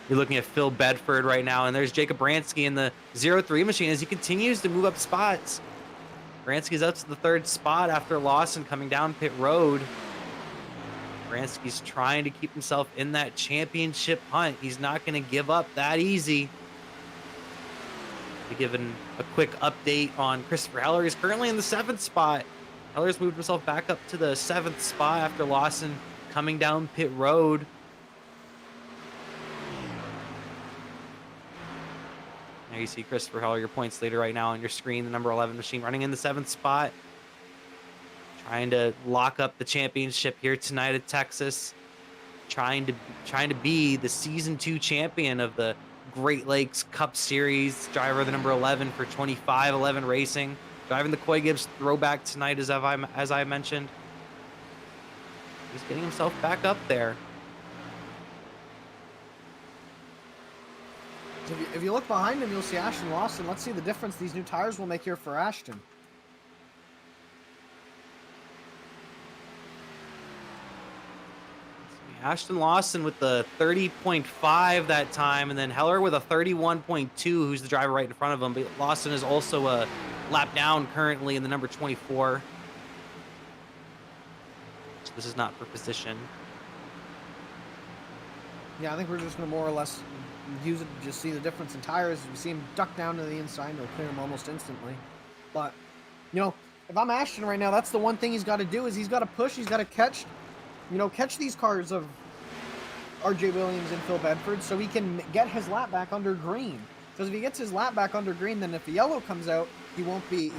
You're looking at Phil Bedford right now, and there's Jacob Bransky in the 0-3 machine as he continues to move up spots. Bransky's up to the 3rd spot after Lawson coming down pit road. Bransky's trying to keep himself in that championship hunt. He's not going to give up that easy. Given a quick update on Christopher Heller, he's currently in the 7th spot. Heller's moved himself back up to the 7th spot after Lawson coming down pit road. Now you see Christopher Heller, your points leader right now on your screen, the number 11 machine running in the 7th spot. Trying to lock up the championship here tonight at Texas. Trying to be the season 2 champion of the Great Lakes Cup Series. Driver the number 11 for 2511 Racing. Driving the Coy Gibbs throwback tonight, as I mentioned. He's getting himself back up there. If you look behind him, you'll see Ashton Lawson. Let's see the difference these new tires will make here for Ashton. Ashton Lawson with the 30.5 that time, and then Heller with a 31.2, who's the driver right in front of him. But Lawson is also a lap down currently in the number 24. So this is not for position. Yeah, I think we're just going to more or less use it to just see the difference in tires. We see him duck down to the inside, and it'll clear him almost instantly. But, you know, if I'm Ashton right now, that's the one thing he's got to do is he's got to push, he's got to catch these cars of RJ Williams and Phil Bedford so he can get his lap back under green. Because if he gets his lap back under green, then if the yellow comes out, he won't be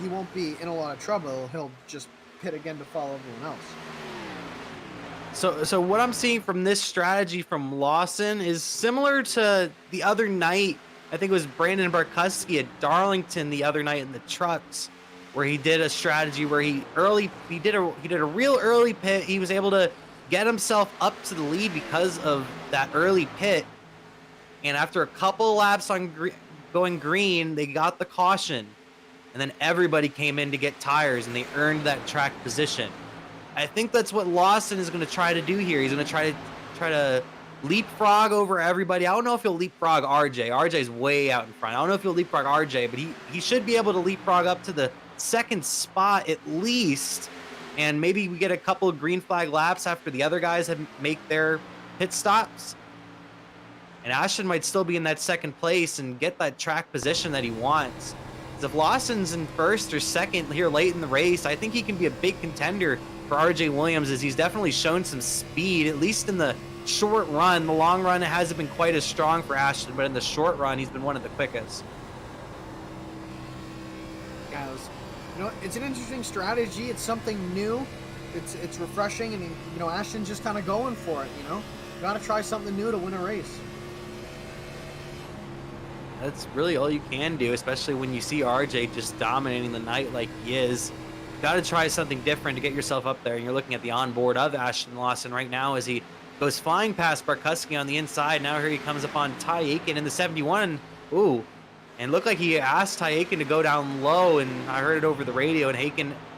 in a lot of trouble. He'll just pit again to follow everyone else. So what I'm seeing from this strategy from Lawson is similar to the other night. I think it was Brandon Barkuski at Darlington the other night in the trucks, where he did a strategy where he did a real early pit. He was able to get himself up to the lead because of that early pit. And after a couple laps on going green, they got the caution. And then everybody came in to get tires, and they earned that track position. I think that's what Lawson is going to try to do here. He's going to try to leapfrog over everybody. I don't know if he'll leapfrog RJ. RJ's way out in front. I don't know if he'll leapfrog RJ, but he should be able to leapfrog up to the 2nd spot at least. And maybe we get a couple of green flag laps after the other guys make their pit stops. And Ashton might still be in that 2nd place and get that track position that he wants. Because if Lawson's in 1st or 2nd here late in the race, I think he can be a big contender for RJ Williams, as he's definitely shown some speed, at least in the short run. The long run hasn't been quite as strong for Ashton, but in the short run, he's been one of the quickest. Yeah, it's an interesting strategy. It's something new. It's refreshing, and Ashton's just kind of going for it. You got to try something new to win a race. That's really all you can do, especially when you see RJ just dominating the night like he is. Got to try something different to get yourself up there. And you're looking at the onboard of Ashton Lawson right now as he goes flying past Barkuski on the inside. Now here he comes upon Ty Aiken in the 71. Ooh. And looked like he asked Ty Aiken to go down low, and I heard it over the radio, and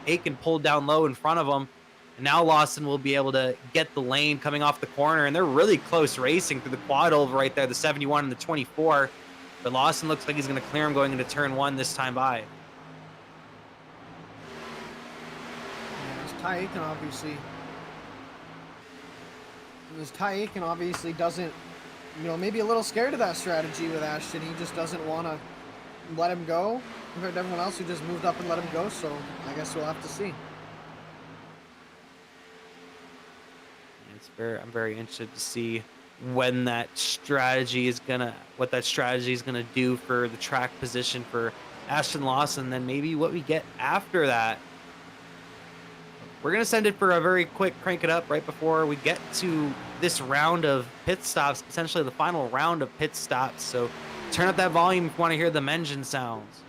Aiken pulled down low in front of him. And now Lawson will be able to get the lane coming off the corner, and they're really close racing through the quad over right there, the 71 and the 24. But Lawson looks like he's going to clear him going into turn 1 this time by. Ty Aiken obviously doesn't, maybe a little scared of that strategy with Ashton. He just doesn't want to let him go compared to everyone else who just moved up and let him go. So I guess we'll have to see. I'm very interested to see when that strategy is what that strategy is gonna do for the track position for Ashton Lawson. Then maybe what we get after that. We're going to send it for a very quick crank it up right before we get to this round of pit stops, potentially the final round of pit stops. So turn up that volume if you want to hear the engine sounds.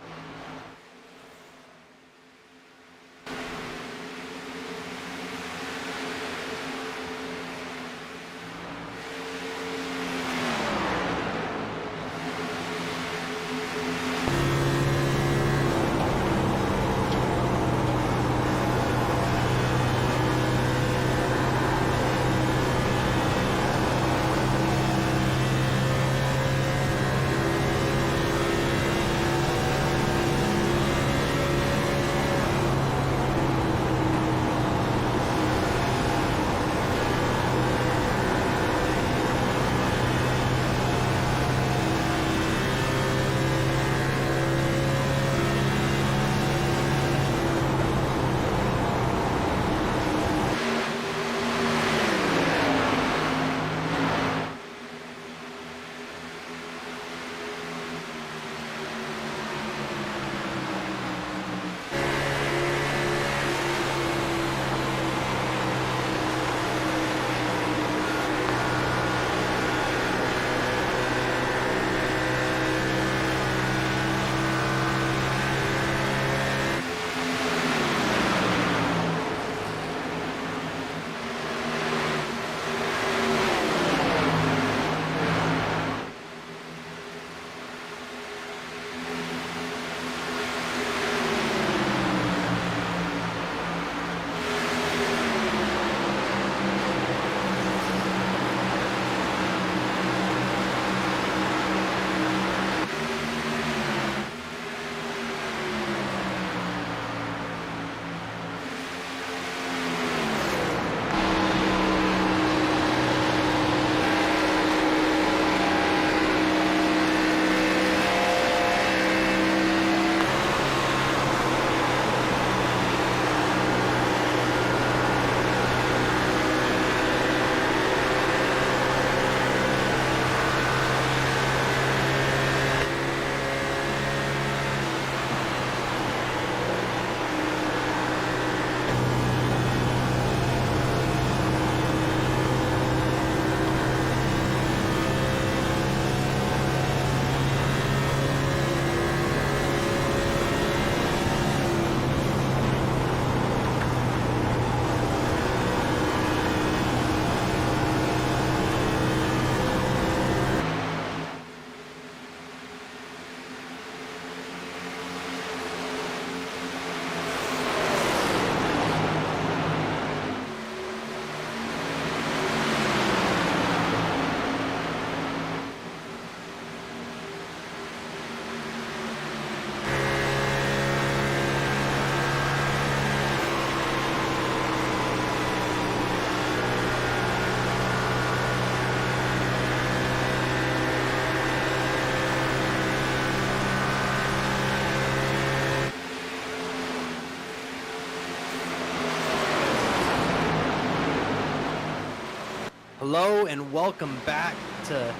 Hello and welcome back to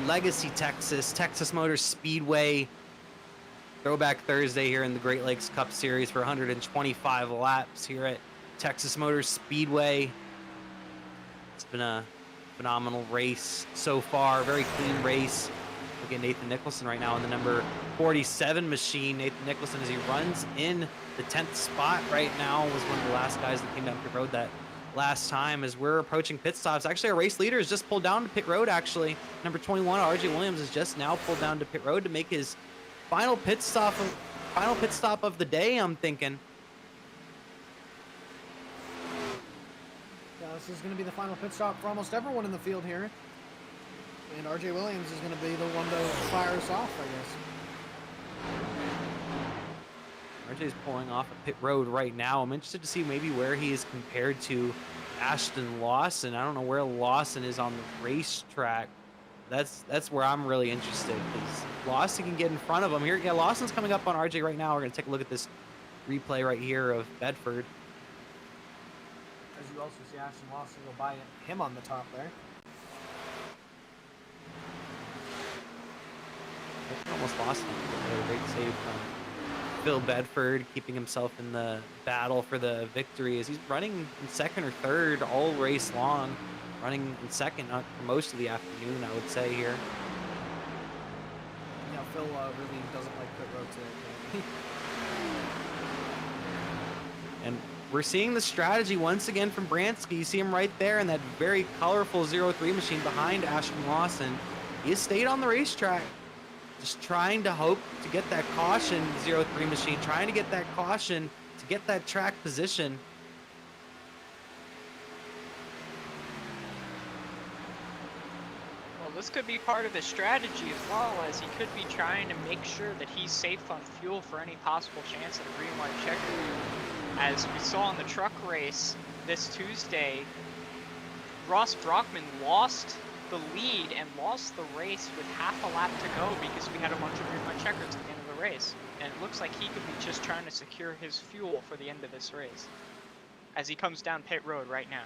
Legacy, Texas, Texas Motor Speedway. Throwback Thursday here in the Great Lakes Cup Series for 125 laps here at Texas Motor Speedway. It's been a phenomenal race so far, very clean race. Look at Nathan Nicholson right now in the number 47 machine. Nathan Nicholson, as he runs in the 10th spot right now, was one of the last guys that came down pit road that last time. As we're approaching pit stops, actually our race leader has just pulled down to pit road. Actually, number 21 RJ Williams has just now pulled down to pit road to make his final pit stop of the day, I'm thinking. Yeah, this is going to be the final pit stop for almost everyone in the field here. And RJ Williams is going to be the one to fire us off, I guess. RJ's pulling off a pit road right now. I'm interested to see maybe where he is compared to Ashton Lawson. I don't know where Lawson is on the racetrack. That's where I'm really interested, because Lawson can get in front of him here. Yeah, Lawson's coming up on RJ right now. We're going to take a look at this replay right here of Bedford. As you also see Ashton Lawson go by him on the top there. Almost lost him. A great save from Phil Bedford, keeping himself in the battle for the victory, as he's running in second or third all race long. Running in second for most of the afternoon, I would say here. Yeah, Phil really doesn't like pit road today. And we're seeing the strategy once again from Bransky. You see him right there in that very colorful 03 machine behind Ashton Lawson. He has stayed on the racetrack, just trying to hope to get that caution, 03 machine, trying to get that caution to get that track position. Well, this could be part of his strategy as well, as he could be trying to make sure that he's safe on fuel for any possible chance at a green-white checker. As we saw in the truck race this Tuesday, Ross Brockman lost the lead and lost the race with half a lap to go because we had a bunch of green-white checkers at the end of the race. And it looks like he could be just trying to secure his fuel for the end of this race as he comes down pit road right now.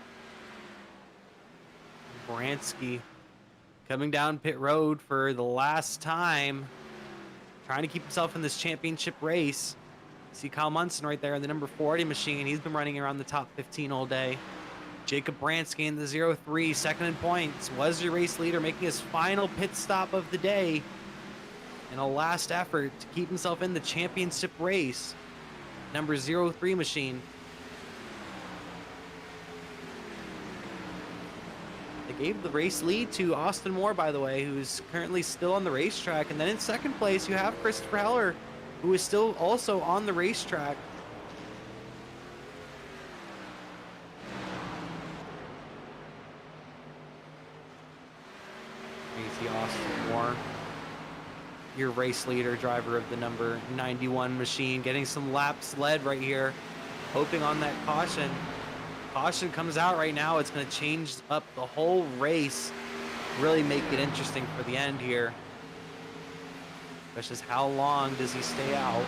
Bransky coming down pit road for the last time, trying to keep himself in this championship race. See Kyle Munson right there in the number 40 machine. He's been running around the top 15 all day. Jacob Bransky in the 03, second in points, was your race leader, making his final pit stop of the day in a last effort to keep himself in the championship race. Number 03 machine. They gave the race lead to Austin Moore, by the way, who's currently still on the racetrack. And then in second place, you have Christopher Heller, who is still also on the racetrack. You see Austin Moore, your race leader, driver of the number 91 machine, getting some laps led right here, hoping on that caution. Caution comes out right now. It's going to change up the whole race, really make it interesting for the end here. Question is, how long does he stay out?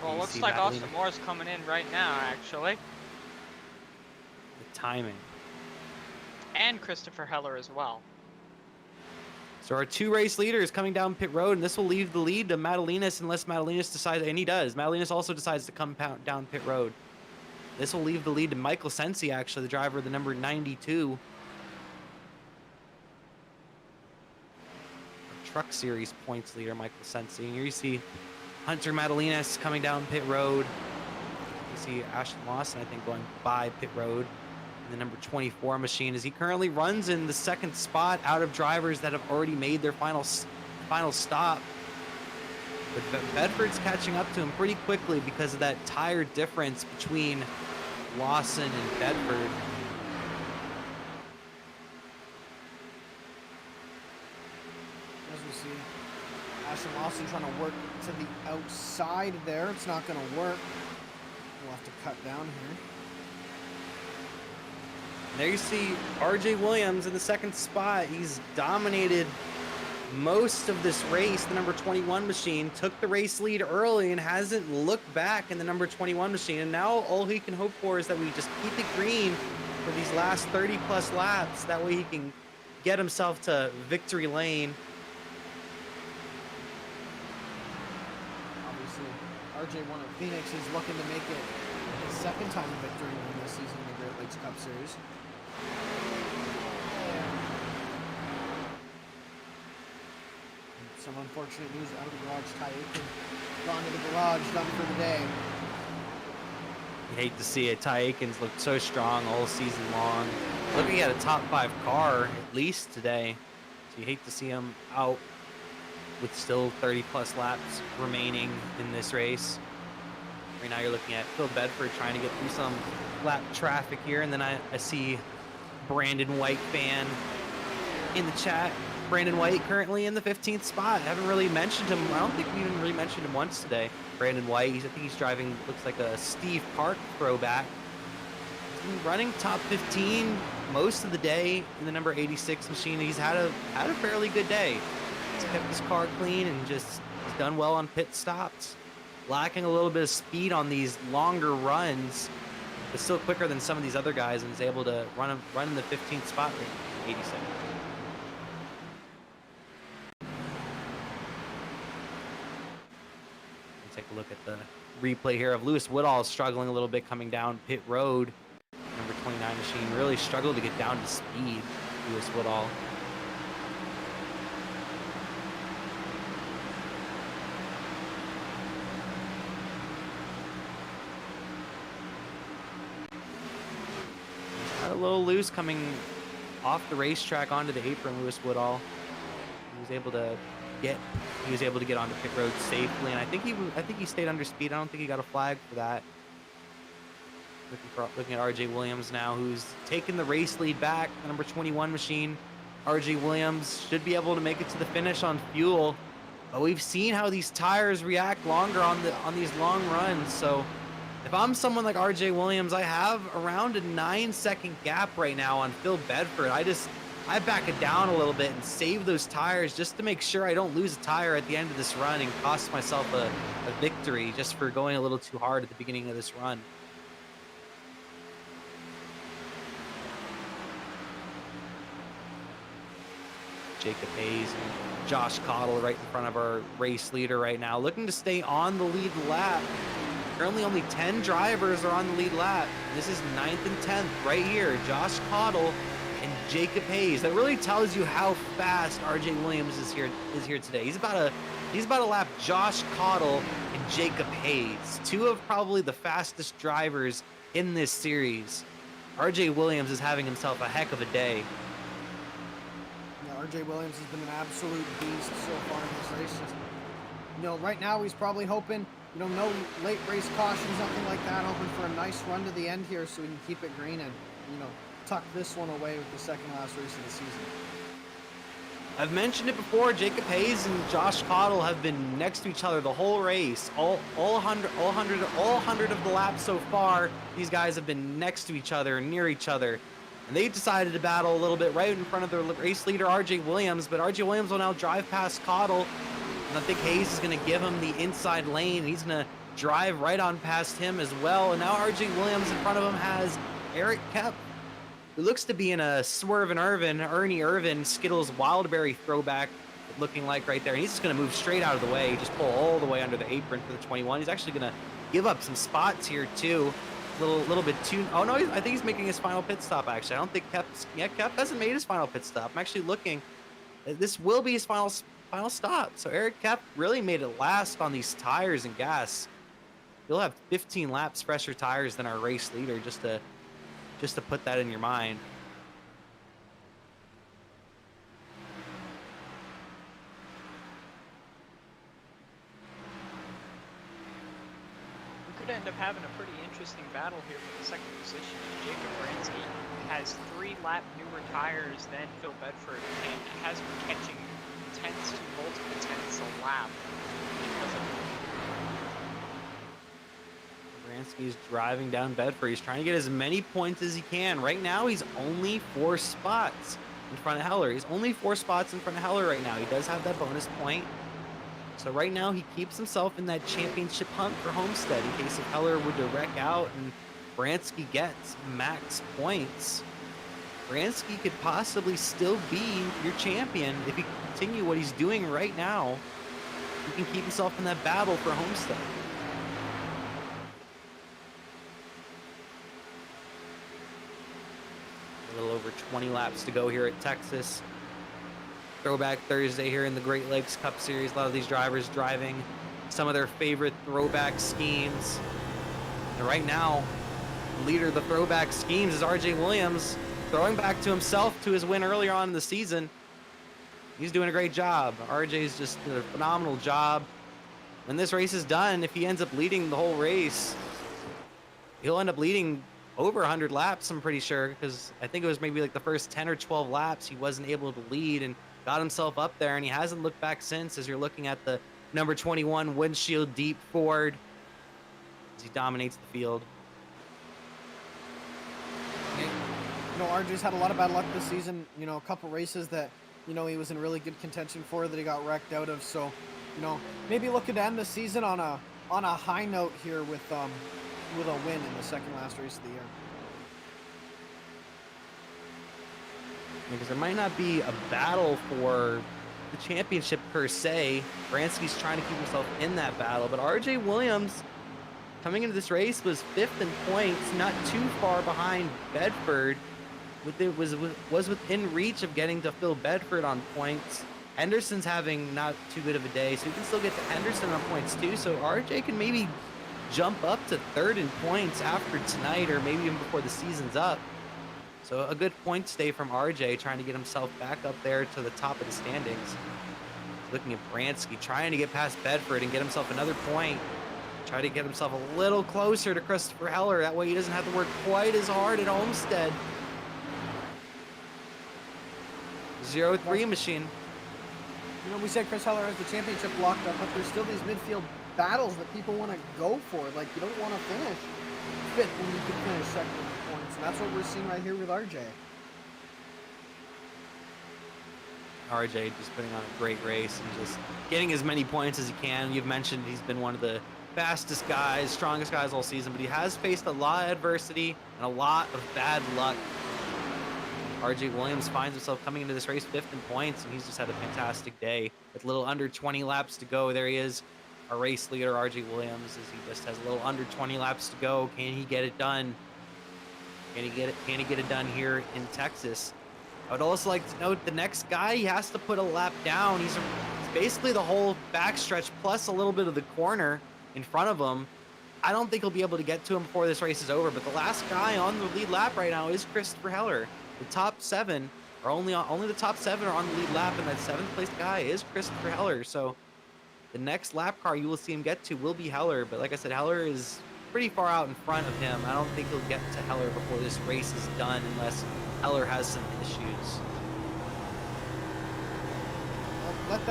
Well, looks like Austin Moore's coming in right now, actually. The timing. And Christopher Heller as well. So our two race leaders coming down pit road, and this will leave the lead to Madalinas unless Madalinas decides, and he does. Madalinas also decides to come down pit road. This will leave the lead to Michael Sensi, actually, the driver of the number 92. Truck Series points leader, Michael Sensi. And here you see Hunter Madalinas coming down pit road. You see Ashton Lawson, I think, going by pit road in the number 24 machine, as he currently runs in the second spot out of drivers that have already made their final stop. But Bedford's catching up to him pretty quickly because of that tire difference between Lawson and Bedford. As we see, Ashton Lawson trying to work to the outside there. It's not going to work. We'll have to cut down here. There you see RJ Williams in the second spot. He's dominated most of this race. The number 21 machine took the race lead early and hasn't looked back in the number 21 machine. And now all he can hope for is that we just keep it green for these last 30+ laps. That way he can get himself to victory lane. Obviously, RJ1 of Phoenix is looking to make it his second time victory in this season in the Great Lakes Cup Series. Some unfortunate news out of the garage. Ty Aiken gone to the garage, done for the day. You hate to see it. Ty Aikens looked so strong all season long. Looking at a top 5 car at least today. So you hate to see him out with still 30+ laps remaining in this race. Right now you're looking at Phil Bedford trying to get through some lap traffic here. And then I see Brandon White fan in the chat. Brandon White currently in the 15th spot. I haven't really mentioned him. I don't think we even really mentioned him once today. Brandon White, I think he's driving, looks like a Steve Park throwback. He's been running top 15 most of the day in the number 86 machine. He's had a fairly good day. He's kept his car clean and just he's done well on pit stops. Lacking a little bit of speed on these longer runs, but still quicker than some of these other guys, and is able to run in the 15th spot in 87. Take a look at the replay here of Lewis Woodall struggling a little bit coming down pit road. Number 29 machine really struggled to get down to speed. Lewis Woodall. Got a little loose coming off the racetrack onto the apron. Lewis Woodall. He was able to get onto pit road safely, and I think he stayed under speed. I don't think he got a flag for that. Looking at RJ Williams now, who's taken the race lead back. The number 21 machine, RJ Williams, should be able to make it to the finish on fuel. But we've seen how these tires react longer on these long runs. So if I'm someone like RJ Williams, I have around a 9-second gap right now on Phil Bedford. I back it down a little bit and save those tires just to make sure I don't lose a tire at the end of this run and cost myself a victory just for going a little too hard at the beginning of this run. Jacob Hayes and Josh Cottle right in front of our race leader right now, looking to stay on the lead lap. Currently only 10 drivers are on the lead lap. This is 9th and 10th right here. Josh Cottle and Jacob Hayes. That really tells you how fast RJ Williams is here today. He's about a lap Josh Cottle and Jacob Hayes, two of probably the fastest drivers in this series. RJ Williams is having himself a heck of a day. Yeah, RJ Williams has been an absolute beast so far in this race. Right now he's probably hoping, no late race cautions, nothing like that, hoping for a nice run to the end here so we can keep it green and, tuck this one away with the second last race of the season. I've mentioned it before. Jacob Hayes and Josh Cottle have been next to each other the whole race. All 100 of the laps so far. These guys have been next to each other, near each other, and they decided to battle a little bit right in front of their race leader RJ Williams. But RJ Williams will now drive past Cottle, and I think Hayes is going to give him the inside lane. He's going to drive right on past him as well. And now RJ Williams in front of him has Eric Kep, who looks to be in a Ernie Irvin, Skittles Wildberry throwback looking like right there. And he's just going to move straight out of the way, just pull all the way under the apron for the 21. He's actually going to give up some spots here too. Little bit too. Oh no, I think he's making his final pit stop. Actually, I don't think Kep hasn't made his final pit stop. I'm actually looking. This will be his final stop. So Eric Kep really made it last on these tires and gas. He'll have 15 laps fresher tires than our race leader, just to put that in your mind. We could end up having a pretty interesting battle here for the second position. Jacob Bransky has 3 lap newer tires than Phil Bedford and has been catching tenths to multiple tenths a lap because of Bransky's driving down Bedford. He's trying to get as many points as he can. Right now, he's only 4 spots in front of Heller. He's only 4 spots in front of Heller right now. He does have that bonus point. So right now, he keeps himself in that championship hunt for Homestead in case if Heller were to wreck out and Bransky gets max points, Bransky could possibly still be your champion if he can continue what he's doing right now. He can keep himself in that battle for Homestead. A little over 20 laps to go here at Texas. Throwback Thursday here in the Great Lakes Cup Series. A lot of these drivers driving some of their favorite throwback schemes. And right now, the leader of the throwback schemes is RJ Williams, throwing back to himself to his win earlier on in the season. He's doing a great job. RJ's just did a phenomenal job. When this race is done, if he ends up leading the whole race, he'll end up leading over 100 laps, I'm pretty sure, because I think it was maybe like the first 10 or 12 laps he wasn't able to lead and got himself up there, and he hasn't looked back since, as you're looking at the number 21 windshield deep Ford as he dominates the field. You know, RJ's had a lot of bad luck this season. You know, a couple races that, you know, he was in really good contention for that he got wrecked out of. So, you know, maybe looking to end the season on a high note here with a win in the second last race of the year. Because there might not be a battle for the championship per se. Bransky's trying to keep himself in that battle, but RJ Williams coming into this race was 5th in points, not too far behind Bedford. Was within reach of getting to Phil Bedford on points. Henderson's having not too good of a day, so he can still get to Henderson on points too. So RJ can maybe jump up to 3rd in points after tonight, or maybe even before the season's up. So a good point stay from RJ, trying to get himself back up there to the top of the standings. Looking at Bransky, trying to get past Bedford and get himself another point. Try to get himself a little closer to Christopher Heller. That way he doesn't have to work quite as hard at Homestead. 0-3 machine. You know, we said Chris Heller has the championship locked up, but there's still these midfield battles that people want to go for. Like, you don't want to finish 5th when you can finish 2nd in the points, and that's what we're seeing right here with RJ. RJ just putting on a great race and just getting as many points as he can. You've mentioned he's been one of the fastest guys, strongest guys all season, but he has faced a lot of adversity and a lot of bad luck. RJ Williams finds himself coming into this race 5th in points, and he's just had a fantastic day. With a little under 20 laps to go, there he is, our race leader, RJ Williams, as he just has a little under 20 laps to go. Can he get it done? Can he get it done here in Texas? I would also like to note the next guy, he has to put a lap down. He's basically the whole backstretch plus a little bit of the corner in front of him. I don't think he'll be able to get to him before this race is over, but the last guy on the lead lap right now is Christopher Heller. The top 7 are only the top 7 are on the lead lap, and that 7th place guy is Christopher Heller. So the next lap car you will see him get to will be Heller, but like I said, Heller is pretty far out in front of him. I don't think he'll get to Heller before this race is done unless Heller has some issues. Let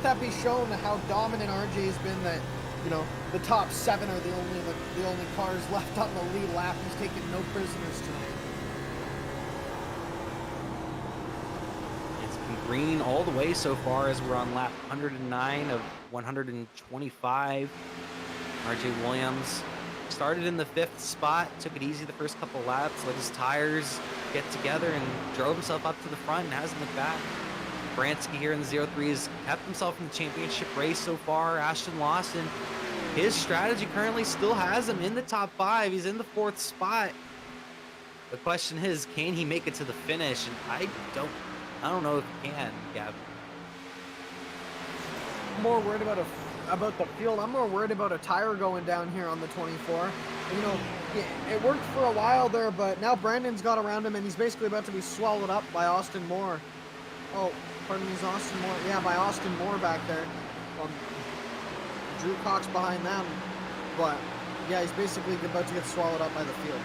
that be shown how dominant RJ has been, that, you know, the top 7 are the only cars left on the lead lap. He's taking no prisoners tonight. It's been green all the way so far as we're on lap 109 of 125. RJ Williams started in the 5th spot, took it easy the first couple laps, let his tires get together and drove himself up to the front and hasn't looked back. Bransky here in the 0-3 has kept himself in the championship race so far. Ashton Lawson, his strategy currently still has him in the top 5. He's in the 4th spot. The question is, can he make it to the finish? And I don't know if he can, Gavin. I'm more worried about the field. I'm more worried about a tire going down here on the 24. You know, it worked for a while there, but now Brandon's got around him, and he's basically about to be swallowed up by Austin Moore. Oh, pardon me, is Austin Moore? Yeah, by Austin Moore back there. Drew Cox behind them. But, yeah, he's basically about to get swallowed up by the field.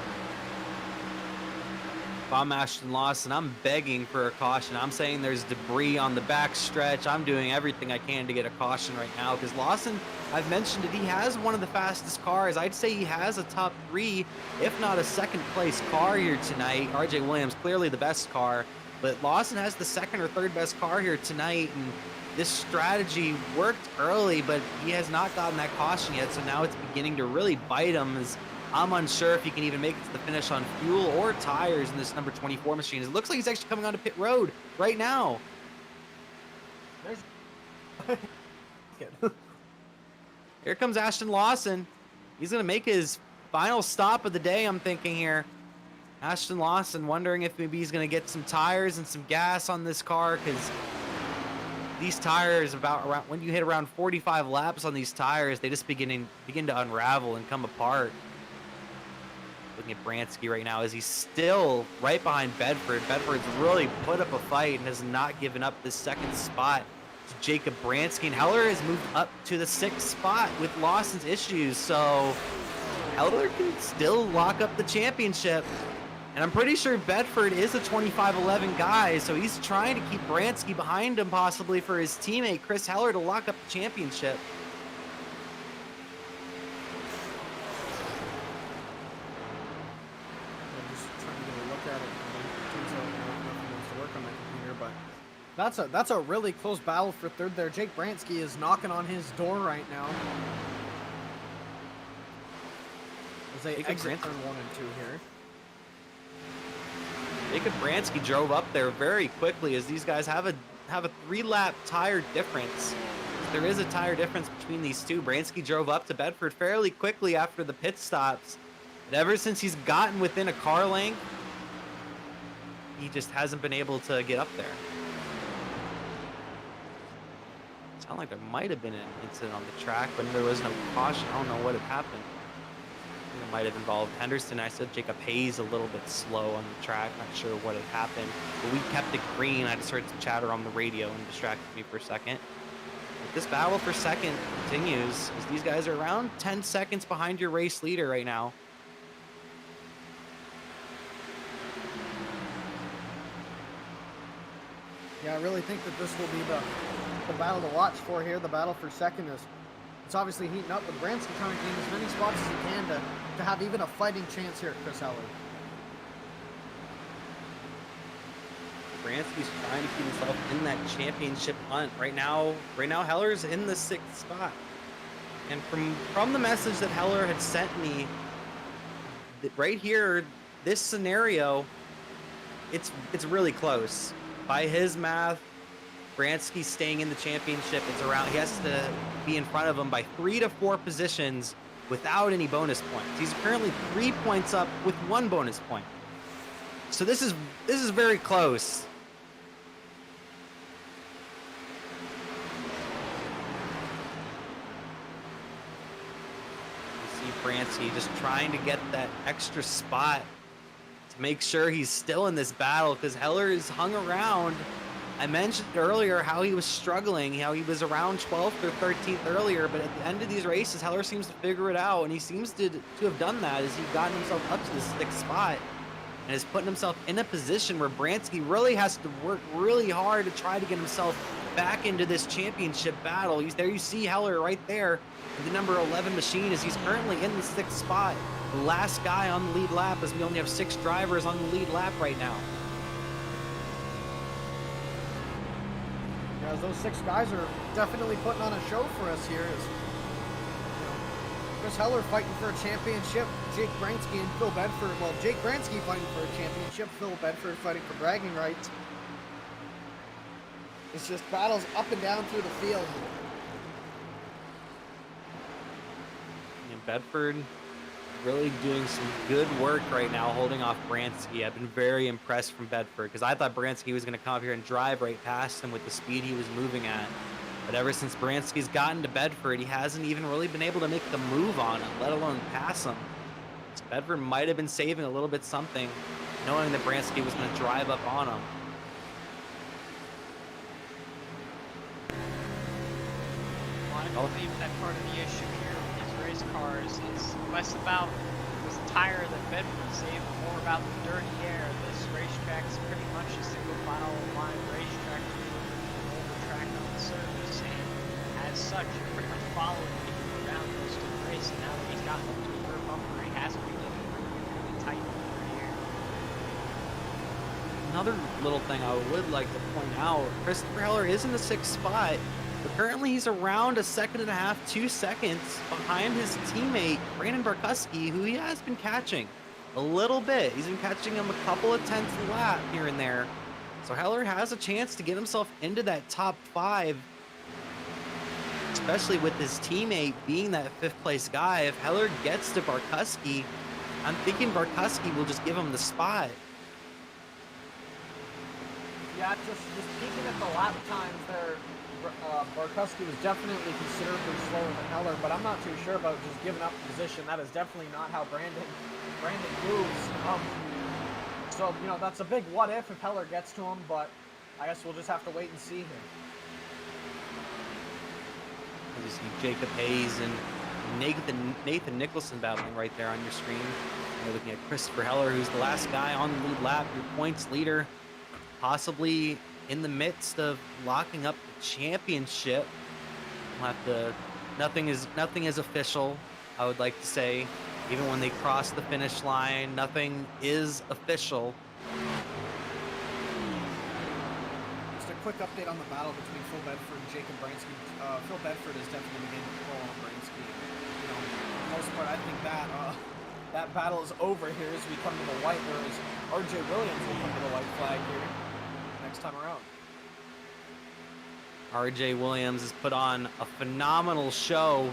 If I'm Ashton Lawson, I'm begging for a caution. I'm saying there's debris on the back stretch. I'm doing everything I can to get a caution right now, because Lawson, I've mentioned it, he has one of the fastest cars. I'd say he has a top 3, if not a 2nd place car here tonight. RJ Williams, clearly the best car, but Lawson has the 2nd or 3rd best car here tonight, and this strategy worked early, but he has not gotten that caution yet, so now it's beginning to really bite him as I'm unsure if he can even make it to the finish on fuel or tires in this number 24 machine. It looks like he's actually coming onto pit road right now. Here comes Ashton Lawson. He's going to make his final stop of the day, I'm thinking here. Ashton Lawson wondering if maybe he's going to get some tires and some gas on this car, because these tires, when you hit around 45 laps on these tires, they just begin to unravel and come apart. Looking at Bransky right now, as he's still right behind Bedford. Bedford's really put up a fight and has not given up this second spot to Jacob Bransky. And Heller has moved up to the 6th spot with Lawson's issues, so Heller can still lock up the championship. And I'm pretty sure Bedford is a 25-11 guy, so he's trying to keep Bransky behind him, possibly for his teammate Chris Heller to lock up the championship. I'm just trying to get a look at it. Turns out nothing wants to work on my computer, but that's a really close battle for third there. Jake Bransky is knocking on his door right now. As they exit turn 1 and 2 here. Jacob Bransky drove up there very quickly, as these guys have a 3-lap tire difference. There is a tire difference between these two. Bransky drove up to Bedford fairly quickly after the pit stops. But ever since he's gotten within a car length, he just hasn't been able to get up there. It sounded like there might have been an incident on the track, but there was no caution. I don't know what had happened. It might have involved Henderson. I said Jacob Hayes a little bit slow on the track. Not sure what had happened, but we kept it green. I just heard some chatter on the radio and distracted me for a second. But this battle for second continues, as these guys are around 10 seconds behind your race leader right now. Yeah, I really think that this will be the battle to watch for here. The battle for second is it's obviously heating up, but Bransky trying to gain as many spots as he can to have even a fighting chance here at Chris Heller. Bransky's trying to keep himself in that championship hunt. Right now Heller's in the 6th spot. And from the message that Heller had sent me, right here, this scenario, it's really close. By his math, Bransky staying in the championship, he has to be in front of him by 3 to 4 positions without any bonus points. He's currently 3 points up with 1 bonus point. So this is very close. You see Bransky just trying to get that extra spot to make sure he's still in this battle, because Heller is hung around. I mentioned earlier how he was struggling, how he was around 12th or 13th earlier, but at the end of these races, Heller seems to figure it out, and he seems to have done that as he's gotten himself up to the 6th spot and is putting himself in a position where Bransky really has to work really hard to try to get himself back into this championship battle. There you see Heller right there in the number 11 machine, as he's currently in the 6th spot, the last guy on the lead lap, as we only have 6 drivers on the lead lap right now. As those 6 guys are definitely putting on a show for us here. Chris Heller fighting for a championship, Jake Bransky and Phil Bedford. Well, Jake Bransky fighting for a championship, Phil Bedford fighting for bragging rights. It's just battles up and down through the field. And Bedford really doing some good work right now, holding off Bransky. I've been very impressed from Bedford, because I thought Bransky was going to come up here and drive right past him with the speed he was moving at. But ever since Bransky's gotten to Bedford, he hasn't even really been able to make the move on him, let alone pass him. So Bedford might have been saving a little bit something, knowing that Bransky was going to drive up on him. Well, I believe that part of the issue here with these race cars is less about the tire that Bedford saved, more about the dirty air. This racetrack is pretty much a single file line racetrack with over track on the surface, and as such, you're pretty much following people around most of the race. And now that he's gotten up to a rear bumper, he has to be looking really tight in the dirty air. Another little thing I would like to point out, Christopher Heller is in the 6th spot. But currently he's around 1.5 seconds, 2 seconds behind his teammate, Brandon Barkuski, who he has been catching a little bit. He's been catching him a couple of tenths a lap here and there. So Heller has a chance to get himself into that top 5, especially with his teammate being that 5th place guy. If Heller gets to Barkuski, I'm thinking Barkuski will just give him the spot. Yeah, just peeking at the lap times there, Barkuski was definitely considerably slower than Heller, but I'm not too sure about just giving up position. That is definitely not how Brandon moves. So, you know, that's a big what if Heller gets to him, but I guess we'll just have to wait and see here. You see Jacob Hayes and Nathan Nicholson battling right there on your screen. You're looking at Christopher Heller, who's the last guy on the lead lap, your points leader, possibly in the midst of locking up the championship. We'll have to, nothing is official, I would like to say. Even when they cross the finish line, nothing is official. Just a quick update on the battle between Phil Bedford and Jacob Bransky. Phil Bedford is definitely beginning to pull on Bransky. You know, for the most part, I think that battle is over here as we come to the white, whereas R.J. Williams will come to the white flag here next time around. R.J. Williams has put on a phenomenal show.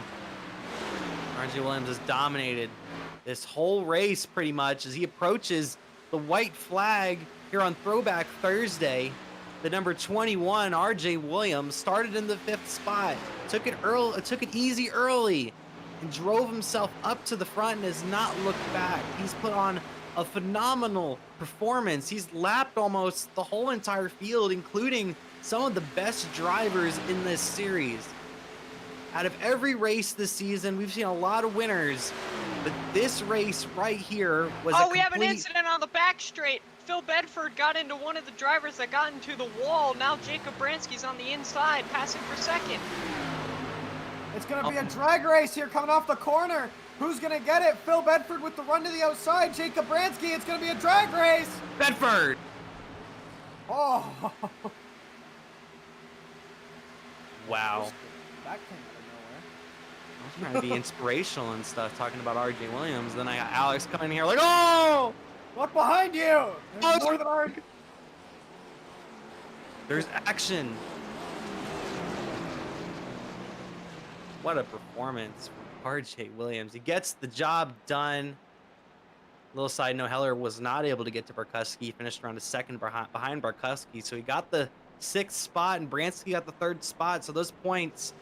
R.J. Williams has dominated this whole race pretty much as he approaches the white flag here on Throwback Thursday. The number 21, R.J. Williams, started in the 5th spot, took it easy early, and drove himself up to the front and has not looked back. He's put on a phenomenal performance. He's lapped almost the whole entire field, including some of the best drivers in this series. Out of every race this season, we've seen a lot of winners, but this race right here was we have an incident on the back straight. Phil Bedford got into one of the drivers that got into the wall. Now Jacob Bransky's on the inside, passing for second. It's going to be a drag race here coming off the corner. Who's going to get it? Phil Bedford with the run to the outside. Jacob Bransky. It's going to be a drag race. Bedford. Oh. Wow. That came out of nowhere. I was trying to be inspirational and stuff, talking about R.J. Williams. Then I got Alex coming in here like, oh! Look behind you. There's more than R. There's action. What a performance from R.J. Williams. He gets the job done. Little side note, Heller was not able to get to Barkuski. He finished around a second behind Barkuski, so he got the 6th spot, and Bransky got the 3rd spot. So those points,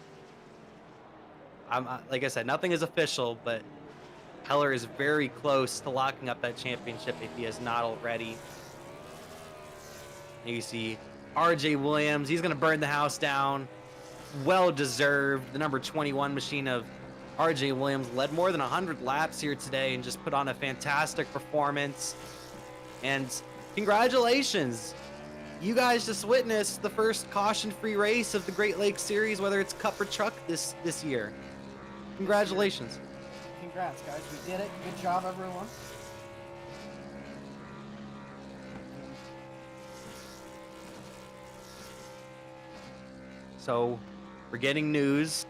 like I said, nothing is official, but Heller is very close to locking up that championship if he has not already. And you see R.J. Williams, he's going to burn the house down. Well deserved. The number 21 machine of R.J. Williams led more than 100 laps here today and just put on a fantastic performance. And congratulations. You guys just witnessed the first caution-free race of the Great Lakes Series, whether it's Cup or Truck this year. Congratulations. Congrats, guys. We did it. Good job, everyone. So we're getting news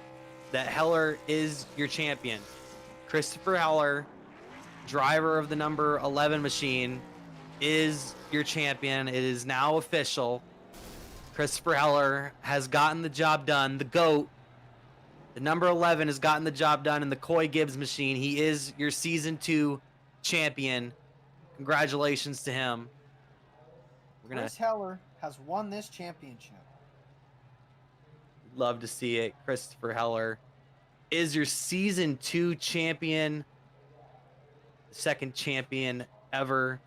that Heller is your champion. Christopher Heller, driver of the number 11 machine, is your champion. It is now official. Christopher Heller has gotten the job done. The GOAT, the number 11, has gotten the job done in the Coy Gibbs machine. He is your Season 2 champion. Congratulations to him. Chris Heller has won this championship. Love to see it. Christopher Heller is your Season 2 champion. Second champion ever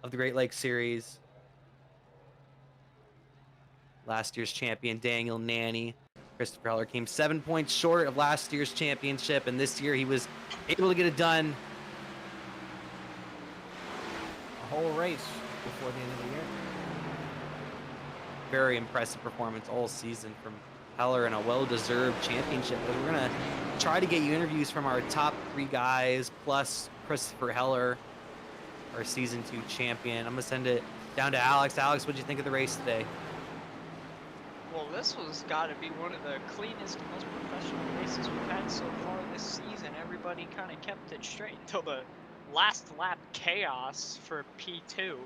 of the Great Lakes Series. Last year's champion, Daniel Nanny. Christopher Heller came 7 points short of last year's championship, and this year he was able to get it done. A whole race before the end of the year. Very impressive performance all season from Heller and a well-deserved championship. But we're going to try to get you interviews from our top 3 guys, plus Christopher Heller, our Season 2 champion. I'm going to send it down to Alex. Alex, what did you think of the race today? Well, this was got to be one of the cleanest and most professional races we've had so far this season. Everybody kind of kept it straight until the last lap chaos for P2.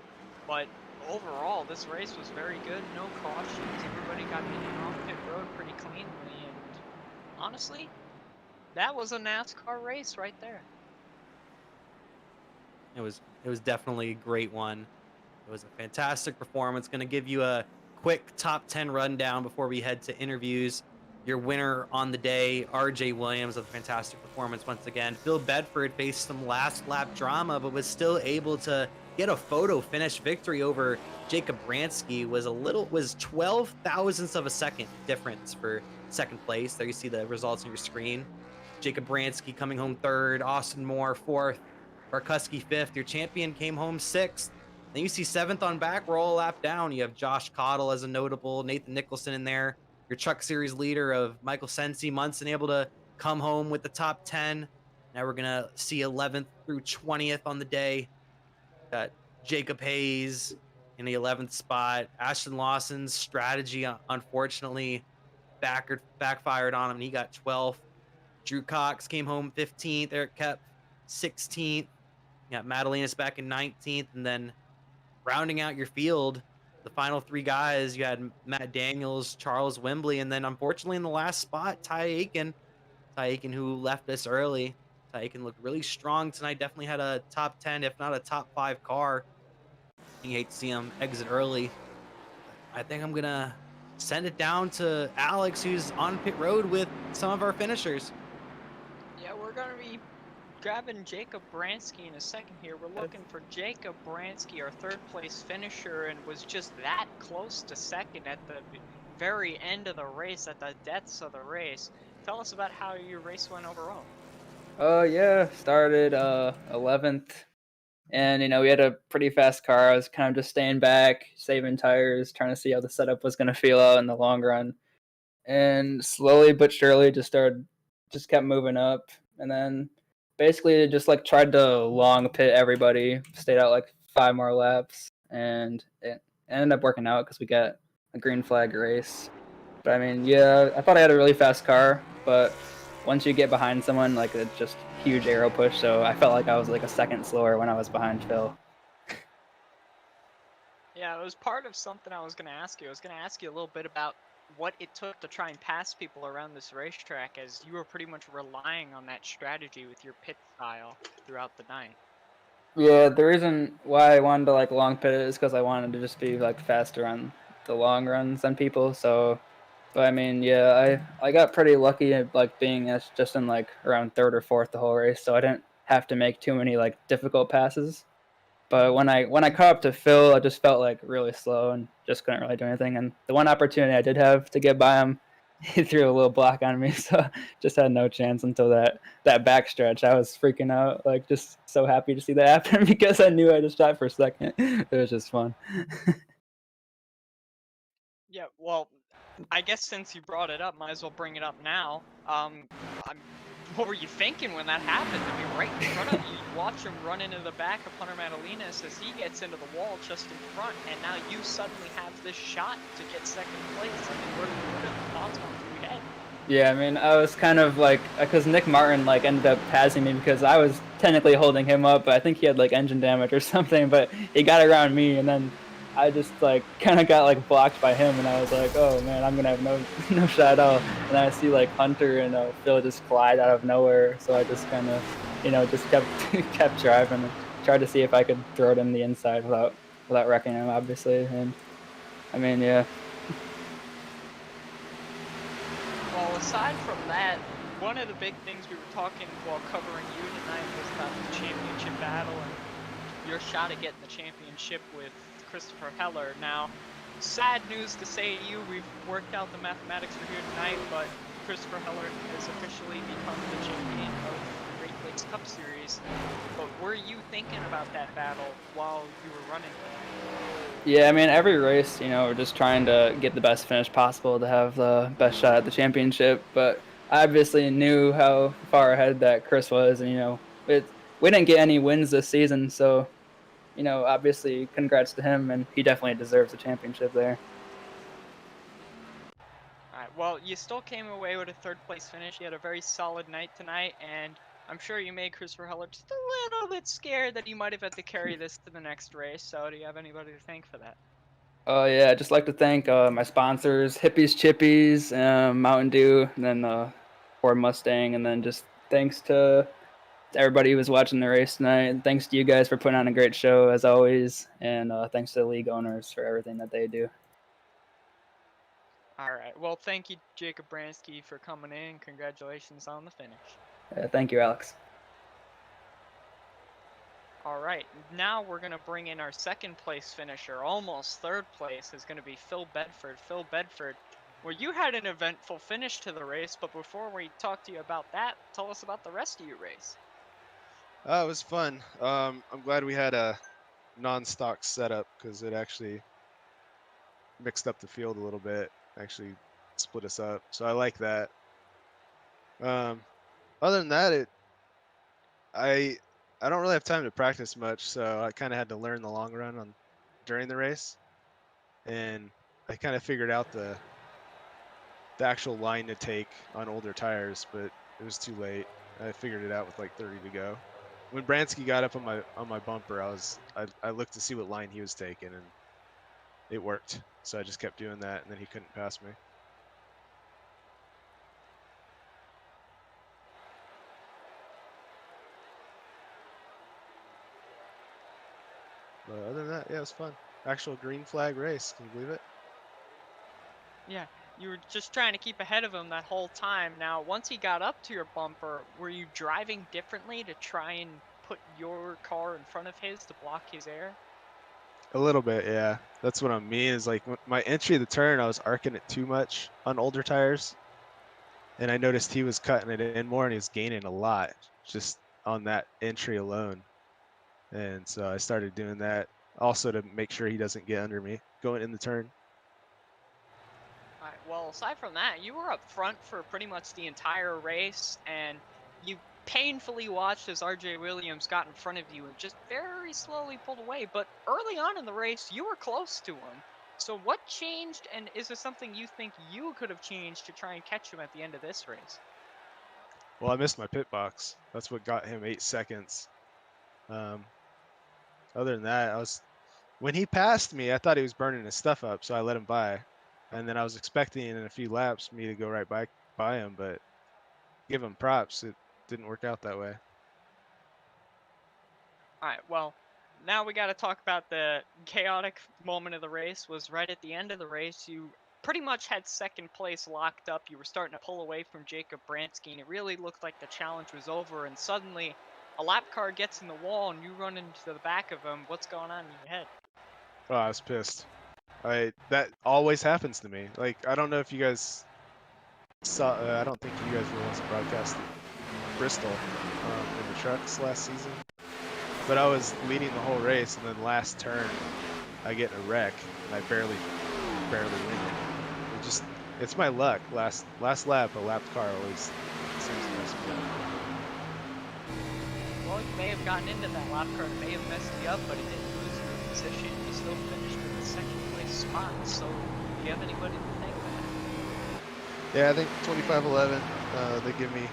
But overall, this race was very good. No cautions. Everybody got in and off pit road pretty cleanly. And honestly, that was a NASCAR race right there. It was definitely a great one. It was a fantastic performance. Going to give you a quick top 10 rundown before we head to interviews. Your winner on the day, RJ Williams, with a fantastic performance once again. Phil Bedford faced some last lap drama, but was still able to get a photo finish victory over Jacob Bransky. Was 12 thousandths of a second difference for second place. There you see the results on your screen. Jacob Bransky coming home third, Austin Moore fourth, Barkuski fifth. Your champion came home sixth. Then you see seventh on back roll, a lap down. You have Josh Cottle as a notable, Nathan Nicholson in there. Your Truck Series leader of Michael Sensi, Munson, able to come home with the top 10. Now we're going to see 11th through 20th on the day. Got Jacob Hayes in the 11th spot. Ashton Lawson's strategy, unfortunately, backfired on him, and he got 12th. Drew Cox came home 15th. Eric Kep 16th. You got Madalenas back in 19th, and then rounding out your field, the final three guys, you had Matt Daniels, Charles Wembley, and then unfortunately in the last spot, Ty Aiken. Ty Aiken, who left us early. Ty Aiken looked really strong tonight. Definitely had a top 10, if not a top 5 car. You hate to see him exit early. I think I'm going to send it down to Alex, who's on pit road with some of our finishers. Yeah, we're going to be grabbing Jacob Bransky in a second here. We're looking for Jacob Bransky, our third place finisher, and was just that close to second at the very end of the race, at the depths of the race. Tell us about how your race went overall. Yeah, started 11th, and we had a pretty fast car. I was kind of just staying back, saving tires, trying to see how the setup was going to feel out in the long run. And slowly but surely just kept moving up, and then basically just tried to long pit everybody, stayed out 5 more laps, and it ended up working out because we got a green flag race. But I mean, yeah, I thought I had a really fast car, but once you get behind someone, it's just huge aero push, so I felt like I was a second slower when I was behind Phil. Yeah, it was part of something I was going to ask you. I was going to ask you a little bit about what it took to try and pass people around this racetrack, as you were pretty much relying on that strategy with your pit style throughout the night. Yeah, the reason why I wanted to long pit is because I wanted to just be faster on the long runs than people. So, but I mean, yeah, I got pretty lucky at being just in around third or fourth the whole race, so I didn't have to make too many difficult passes. But when I caught up to Phil, I just felt really slow and just couldn't really do anything. And the one opportunity I did have to get by him, he threw a little block on me, so just had no chance until that back stretch. I was freaking out, just so happy to see that happen because I knew I just shot for a second. It was just fun. Yeah, well, I guess since you brought it up, might as well bring it up now. What were you thinking when that happened? I mean, right in front of you, you watch him run into the back of Hunter Madalenas as he gets into the wall just in front, and now you suddenly have this shot to get second place. I mean, what are the thoughts going through your head? Yeah, I mean, I was kind of because Nick Martin ended up passing me because I was technically holding him up, but I think he had engine damage or something, but he got around me, and then I just kind of got blocked by him, and I was oh man, I'm gonna have no shot at all. And I see Hunter and Phil just collide out of nowhere, so I just kind of just kept driving and tried to see if I could throw it in the inside without wrecking him, obviously. And I mean, yeah. Well, aside from that, one of the big things we were talking while covering you tonight was about the championship battle and your shot at getting the championship with Christopher Heller. Now, sad news to say to you, we've worked out the mathematics for here tonight, but Christopher Heller has officially become the champion of the Great Lakes Cup Series. But were you thinking about that battle while you were running? Yeah, I mean, every race, we're just trying to get the best finish possible to have the best shot at the championship. But I obviously knew how far ahead that Chris was, and, we didn't get any wins this season, so obviously, congrats to him, and he definitely deserves the championship there. Alright, well, you still came away with a third place finish. You had a very solid night tonight, and I'm sure you made Christopher Heller just a little bit scared that he might have had to carry this to the next race. So, do you have anybody to thank for that? Oh yeah, I'd just like to thank my sponsors, Hippies Chippies, Mountain Dew, and then Ford Mustang, and then just thanks to everybody who was watching the race tonight. And thanks to you guys for putting on a great show as always, and thanks to the league owners for everything that they do. Alright, well, thank you, Jacob Bransky, for coming in. Congratulations on the finish. Thank you, Alex. Alright, now we're going to bring in our second place finisher, almost third place, is going to be Phil Bedford. Phil Bedford, well, you had an eventful finish to the race, but before we talk to you about that, tell us about the rest of your race. It was fun. I'm glad we had a non-stock setup because it actually mixed up the field a little bit, actually split us up. So I like that. Other than that, I don't really have time to practice much, so I kind of had to learn the long run during the race, and I kind of figured out the actual line to take on older tires, but it was too late. I figured it out with like 30 to go. When Bransky got up on my bumper, I looked to see what line he was taking, and it worked. So I just kept doing that, and then he couldn't pass me. But other than that, yeah, it was fun. Actual green flag race. Can you believe it? Yeah, you were just trying to keep ahead of him that whole time. Now, once he got up to your bumper, were you driving differently to try and put your car in front of his to block his air? A little bit, yeah. That's what I mean. Is like my entry of the turn, I was arcing it too much on older tires, and I noticed he was cutting it in more, and he was gaining a lot just on that entry alone. And so I started doing that also to make sure he doesn't get under me going in the turn. Alright, well, aside from that, you were up front for pretty much the entire race, and you painfully watched as RJ Williams got in front of you and just very slowly pulled away. But early on in the race, you were close to him. So what changed, and is there something you think you could have changed to try and catch him at the end of this race? Well, I missed my pit box. That's what got him 8 seconds. Other than that, when he passed me, I thought he was burning his stuff up, so I let him by. And then I was expecting in a few laps me to go right by him, but give him props, it didn't work out that way. Alright, well, now we got to talk about the chaotic moment of the race. Was right at the end of the race. You pretty much had second place locked up. You were starting to pull away from Jacob Bransky, and it really looked like the challenge was over. And suddenly, a lap car gets in the wall, and you run into the back of him. What's going on in your head? Oh, I was pissed. That always happens to me. Like, I don't know if you guys saw. I don't think you guys were the ones to broadcast Bristol in the trucks last season. But I was leading the whole race, and then last turn, I get in a wreck, and I barely win it. It's my luck. Last lap, a lapped car always seems to mess me up. Well, you may have gotten into that lap car, it may have messed you up, but it didn't lose your position. You still finished in the second place spot. So, do you have anybody to thank for that? Yeah, I think 2511. They give me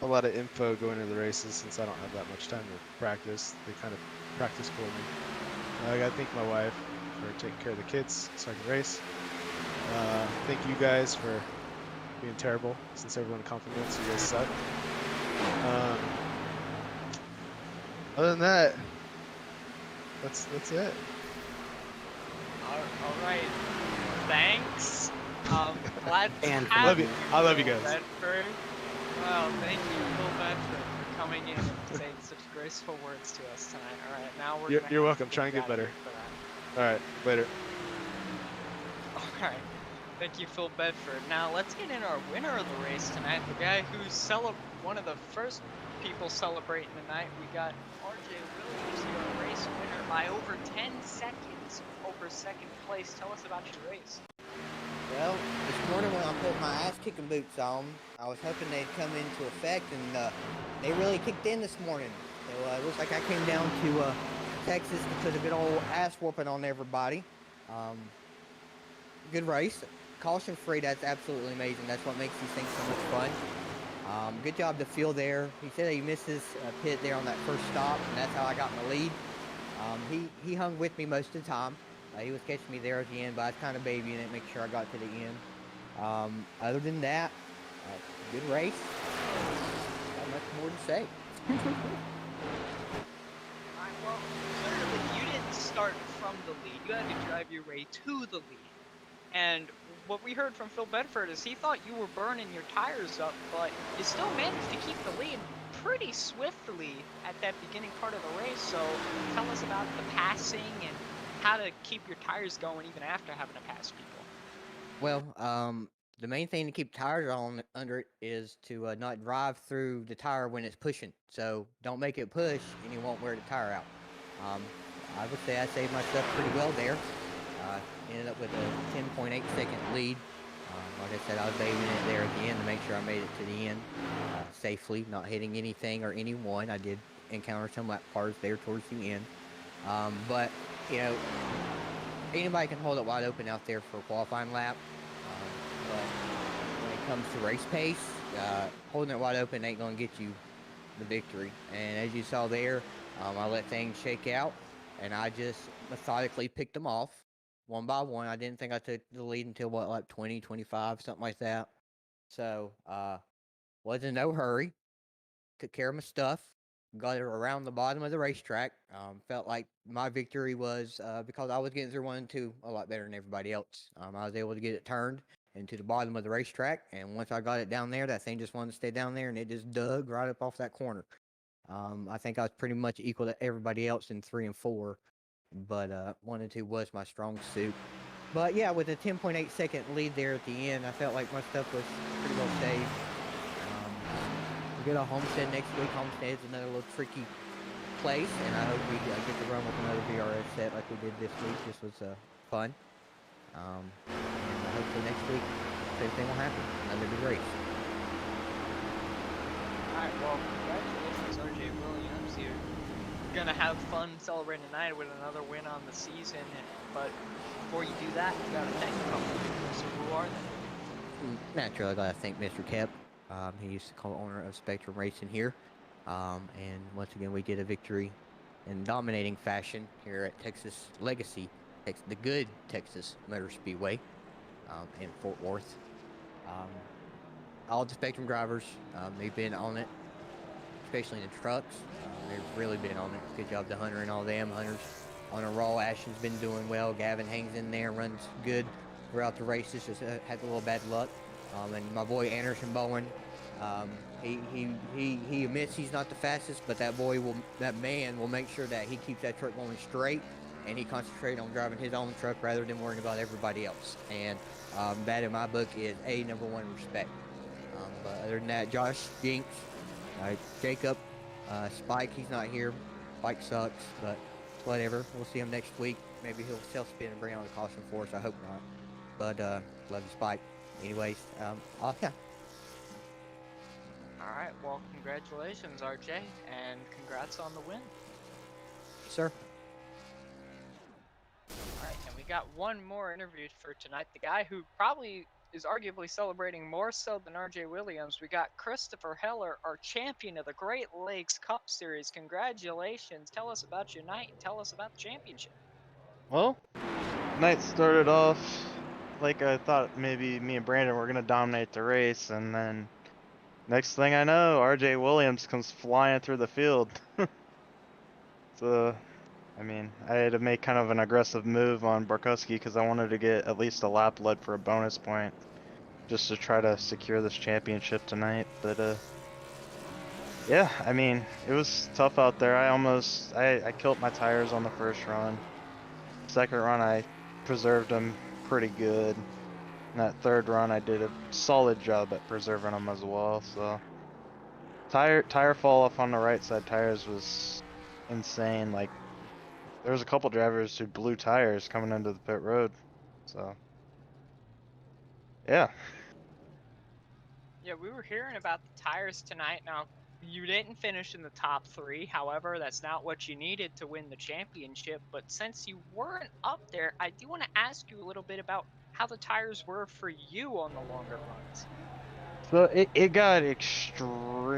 a lot of info going into the races since I don't have that much time to practice. They kind of practice for me. I gotta thank my wife for taking care of the kids so I can race. Thank you guys for being terrible since everyone compliments you guys suck. Other than that, that's it. All right. Thanks. Glad to And have I love you Phil guys. Bedford. Well, thank you, Phil Bedford, for coming in and saying such graceful words to us tonight. All right, now we're You're welcome. Try and get better. All right, later. All right. Thank you, Phil Bedford. Now let's get in our winner of the race tonight. The guy who's one of the first people celebrating tonight. We got RJ Williams, your race winner by over 10 seconds over second place. Tell us about your race. Well, this morning when I put my ass-kicking boots on, I was hoping they'd come into effect, and they really kicked in this morning. So it looks like I came down to Texas to put a good old ass whooping on everybody. Good race. caution free, that's absolutely amazing. That's what makes these things so much fun. Good job to Phil there. He said he missed his pit there on that first stop, and that's how I got in the lead. He hung with me most of the time. He was catching me there at the end, but I was kind of babying it, make sure I got to the end. Other than that, good race. Not much more to say. Alright, well, clearly you didn't start from the lead. You had to drive your way to the lead. And what we heard from Phil Bedford is he thought you were burning your tires up, but you still managed to keep the lead pretty swiftly at that beginning part of the race. So tell us about the passing and how to keep your tires going even after having to pass people. Well, the main thing to keep tires on under it is to not drive through the tire when it's pushing. So don't make it push, and you won't wear the tire out. I would say I saved myself pretty well there. Ended up with a 10.8 second lead. Like I said, I was babying it there at the end to make sure I made it to the end safely, not hitting anything or anyone. I did encounter some lap cars there towards the end. But, you know, anybody can hold it wide open out there for a qualifying lap. But when it comes to race pace, holding it wide open ain't going to get you the victory. And as you saw there, I let things shake out, and I just methodically picked them off one by one. I didn't think I took the lead until, what, like 20, 25, something like that. So, was in no hurry. Took care of my stuff. Got it around the bottom of the racetrack. Felt like my victory was because I was getting through 1 and 2 a lot better than everybody else. I was able to get it turned into the bottom of the racetrack, and once I got it down there, that thing just wanted to stay down there, and it just dug right up off that corner. I think I was pretty much equal to everybody else in 3 and 4, but 1 and 2 was my strong suit. But yeah, with a 10.8 second lead there at the end, I felt like my stuff was pretty well saved. We get a Homestead next week. Homestead is another little tricky place, and I hope we get to run with another VRS set like we did this week. This was fun. And hopefully next week, same thing will happen. Another good race. Alright, well, congratulations, RJ Williams. You're gonna have fun celebrating tonight with another win on the season. But before you do that, you gotta thank a couple of people. So who are they? Naturally, I gotta thank Mr. Kep. He used to co-owner of Spectrum Racing here. And once again, we get a victory in dominating fashion here at Texas Legacy, the good Texas Motor Speedway in Fort Worth. All the Spectrum drivers, they've been on it, especially in the trucks. They've really been on it. Good job to Hunter and all them. Hunter's on a roll. Ashton's been doing well. Gavin hangs in there, runs good throughout the races. Just had a little bad luck. And my boy Anderson Bowen, he admits he's not the fastest, but that man will make sure that he keeps that truck going straight, and he concentrates on driving his own truck rather than worrying about everybody else. And that in my book is number one respect. But other than that, Josh, Jinx, Jacob, Spike, he's not here. Spike sucks, but whatever. We'll see him next week. Maybe he'll self-spin and bring on the caution for us. I hope not. But love you, Spike. Anyways, yeah. Alright, well, congratulations, RJ, and congrats on the win. Sir. Alright, and we got one more interview for tonight. The guy who probably is arguably celebrating more so than RJ Williams. We got Christopher Heller, our champion of the Great Lakes Cup Series. Congratulations. Tell us about your night and tell us about the championship. Well, night started off like I thought maybe me and Brandon were going to dominate the race, and then next thing I know, RJ Williams comes flying through the field. So, I mean, I had to make kind of an aggressive move on Barkowski because I wanted to get at least a lap lead for a bonus point just to try to secure this championship tonight. But, yeah, I mean, it was tough out there. I killed my tires on the first run. Second run, I preserved them pretty good. In that third run, I did a solid job at preserving them as well. So, tire fall off on the right side tires was insane. Like, there was a couple drivers who blew tires coming into the pit road. So, yeah. Yeah, we were hearing about the tires tonight. Now, you didn't finish in the top 3. However, that's not what you needed to win the championship. But since you weren't up there, I do want to ask you a little bit about how the tires were for you on the longer runs. So it got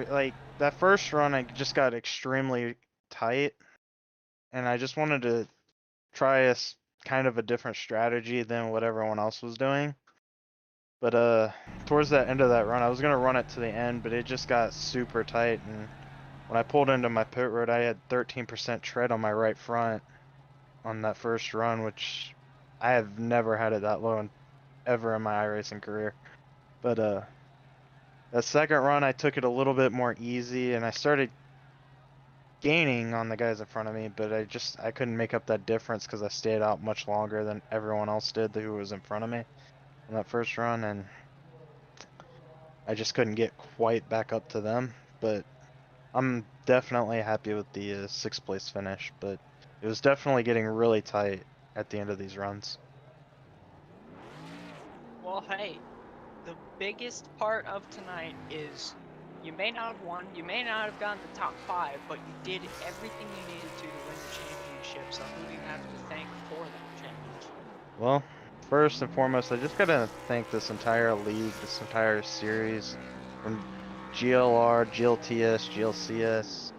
like that first run, I just got extremely tight, and I just wanted to try kind of a different strategy than what everyone else was doing. But towards that end of that run, I was gonna run it to the end, but it just got super tight, and when I pulled into my pit road, I had 13% tread on my right front on that first run, which I have never had it that low ever in my iRacing career. But that second run, I took it a little bit more easy, and I started gaining on the guys in front of me, but I couldn't make up that difference because I stayed out much longer than everyone else did who was in front of me on that first run, and I just couldn't get quite back up to them. But I'm definitely happy with the sixth place finish, but it was definitely getting really tight at the end of these runs. Well, hey, the biggest part of tonight is you may not have won, you may not have gotten the top 5, but you did everything you needed to win the championship. So who do you have to thank for that championship? Well, first and foremost, I just gotta thank this entire league, this entire series, from GLR, GLTS, GLCS,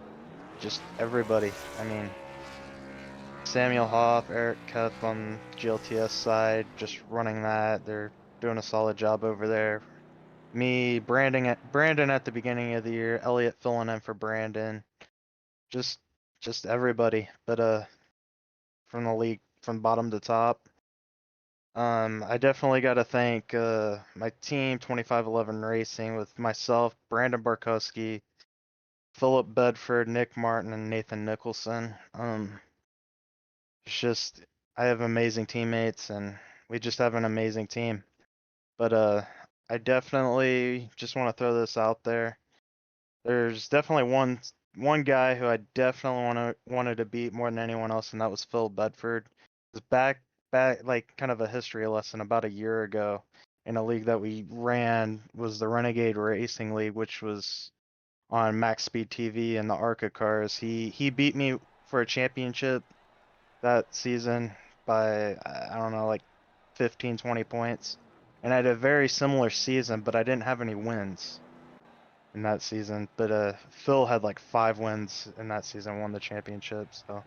just everybody. I mean, Samuel Hoff, Eric Cup on GLTS side, just running that. They're doing a solid job over there. Me, Brandon at the beginning of the year, Elliott filling in for Brandon, just everybody. But from the league, from bottom to top. I definitely got to thank my team, 2511 Racing, with myself, Brandon Barkowski, Philip Bedford, Nick Martin, and Nathan Nicholson. It's just I have amazing teammates, and we just have an amazing team. But I definitely just want to throw this out there. There's definitely one guy who I definitely wanted to beat more than anyone else, and that was Phil Bedford. It was back like kind of a history lesson about a year ago in a league that we ran was the Renegade Racing League, which was on Max Speed TV and the ARCA cars. He beat me for a championship that season by I don't know, like 15, 20 points. And I had a very similar season, but I didn't have any wins in that season. But Phil had like 5 wins in that season, won the championship. So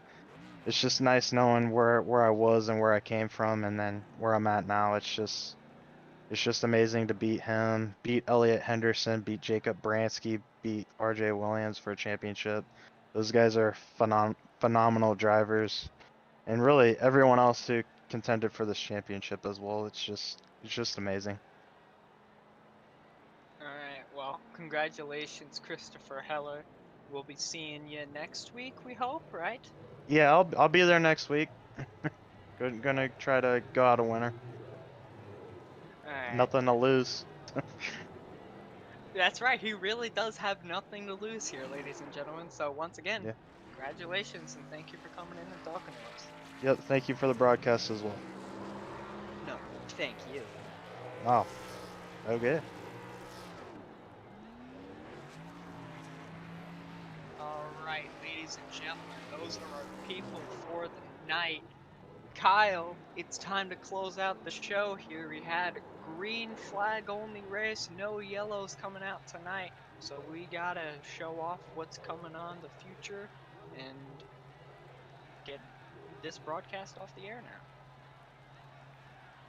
it's just nice knowing where I was and where I came from, and then where I'm at now. It's just amazing to beat him, beat Elliott Henderson, beat Jacob Bransky, beat RJ Williams for a championship. Those guys are phenomenal drivers, and really everyone else who contended for this championship as well. It's just amazing. Alright, well, congratulations, Christopher Heller. We'll be seeing you next week, we hope, right? Yeah, I'll be there next week. Gonna try to go out a winner. Alright. Nothing to lose. That's right, he really does have nothing to lose here, ladies and gentlemen. So once again, Yeah. congratulations and thank you for coming in and talking to us. Yep. Thank you for the broadcast as well. No, thank you. Wow. Okay. Alright, ladies and gentlemen, those are our people for the night. Kyle, it's time to close out the show here. We had a green flag only race, no yellows coming out tonight. So we gotta show off what's coming on the future and get this broadcast off the air now.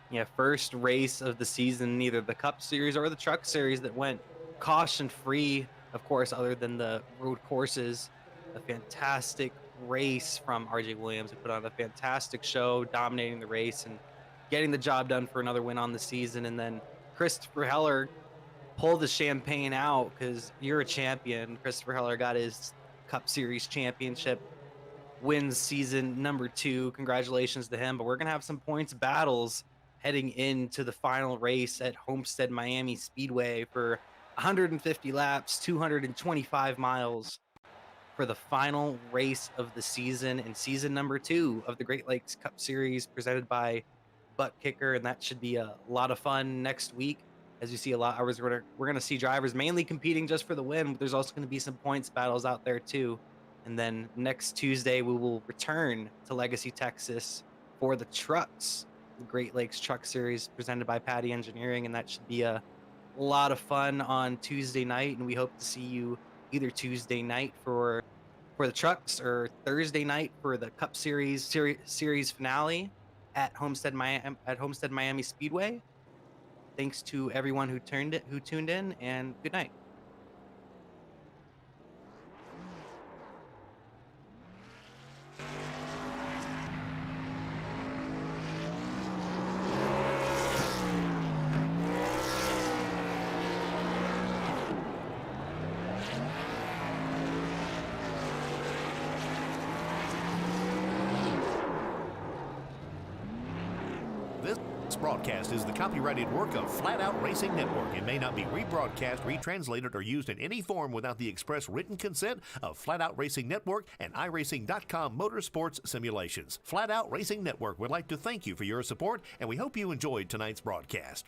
Yeah, first race of the season, either the Cup Series or the Truck Series that went caution-free, of course, other than the road courses. A fantastic race from RJ Williams, who put on a fantastic show, dominating the race and getting the job done for another win on the season. And then Christopher Heller pulled the champagne out because you're a champion. Christopher Heller got his Cup Series championship, wins season number 2. Congratulations to him. But we're going to have some points battles heading into the final race at Homestead Miami Speedway for 150 laps, 225 miles for the final race of the season and season number 2 of the Great Lakes Cup Series presented by ButtKicker. And that should be a lot of fun next week. As you see a lot, we're going to see drivers mainly competing just for the win, but there's also going to be some points battles out there too. And then next Tuesday, we will return to Legacy, Texas for the trucks the Great Lakes Truck Series presented by Patty Engineering, and that should be a lot of fun on Tuesday night. And we hope to see you either Tuesday night for the trucks or Thursday night for the Cup Series finale at Homestead Miami Speedway. Thanks to everyone who tuned in, and good night. This broadcast is the copyrighted work of Flatout Racing Network. It may not be rebroadcast, retranslated, or used in any form without the express written consent of Flatout Racing Network and iRacing.com Motorsports Simulations. Flatout Racing Network would like to thank you for your support, and we hope you enjoyed tonight's broadcast.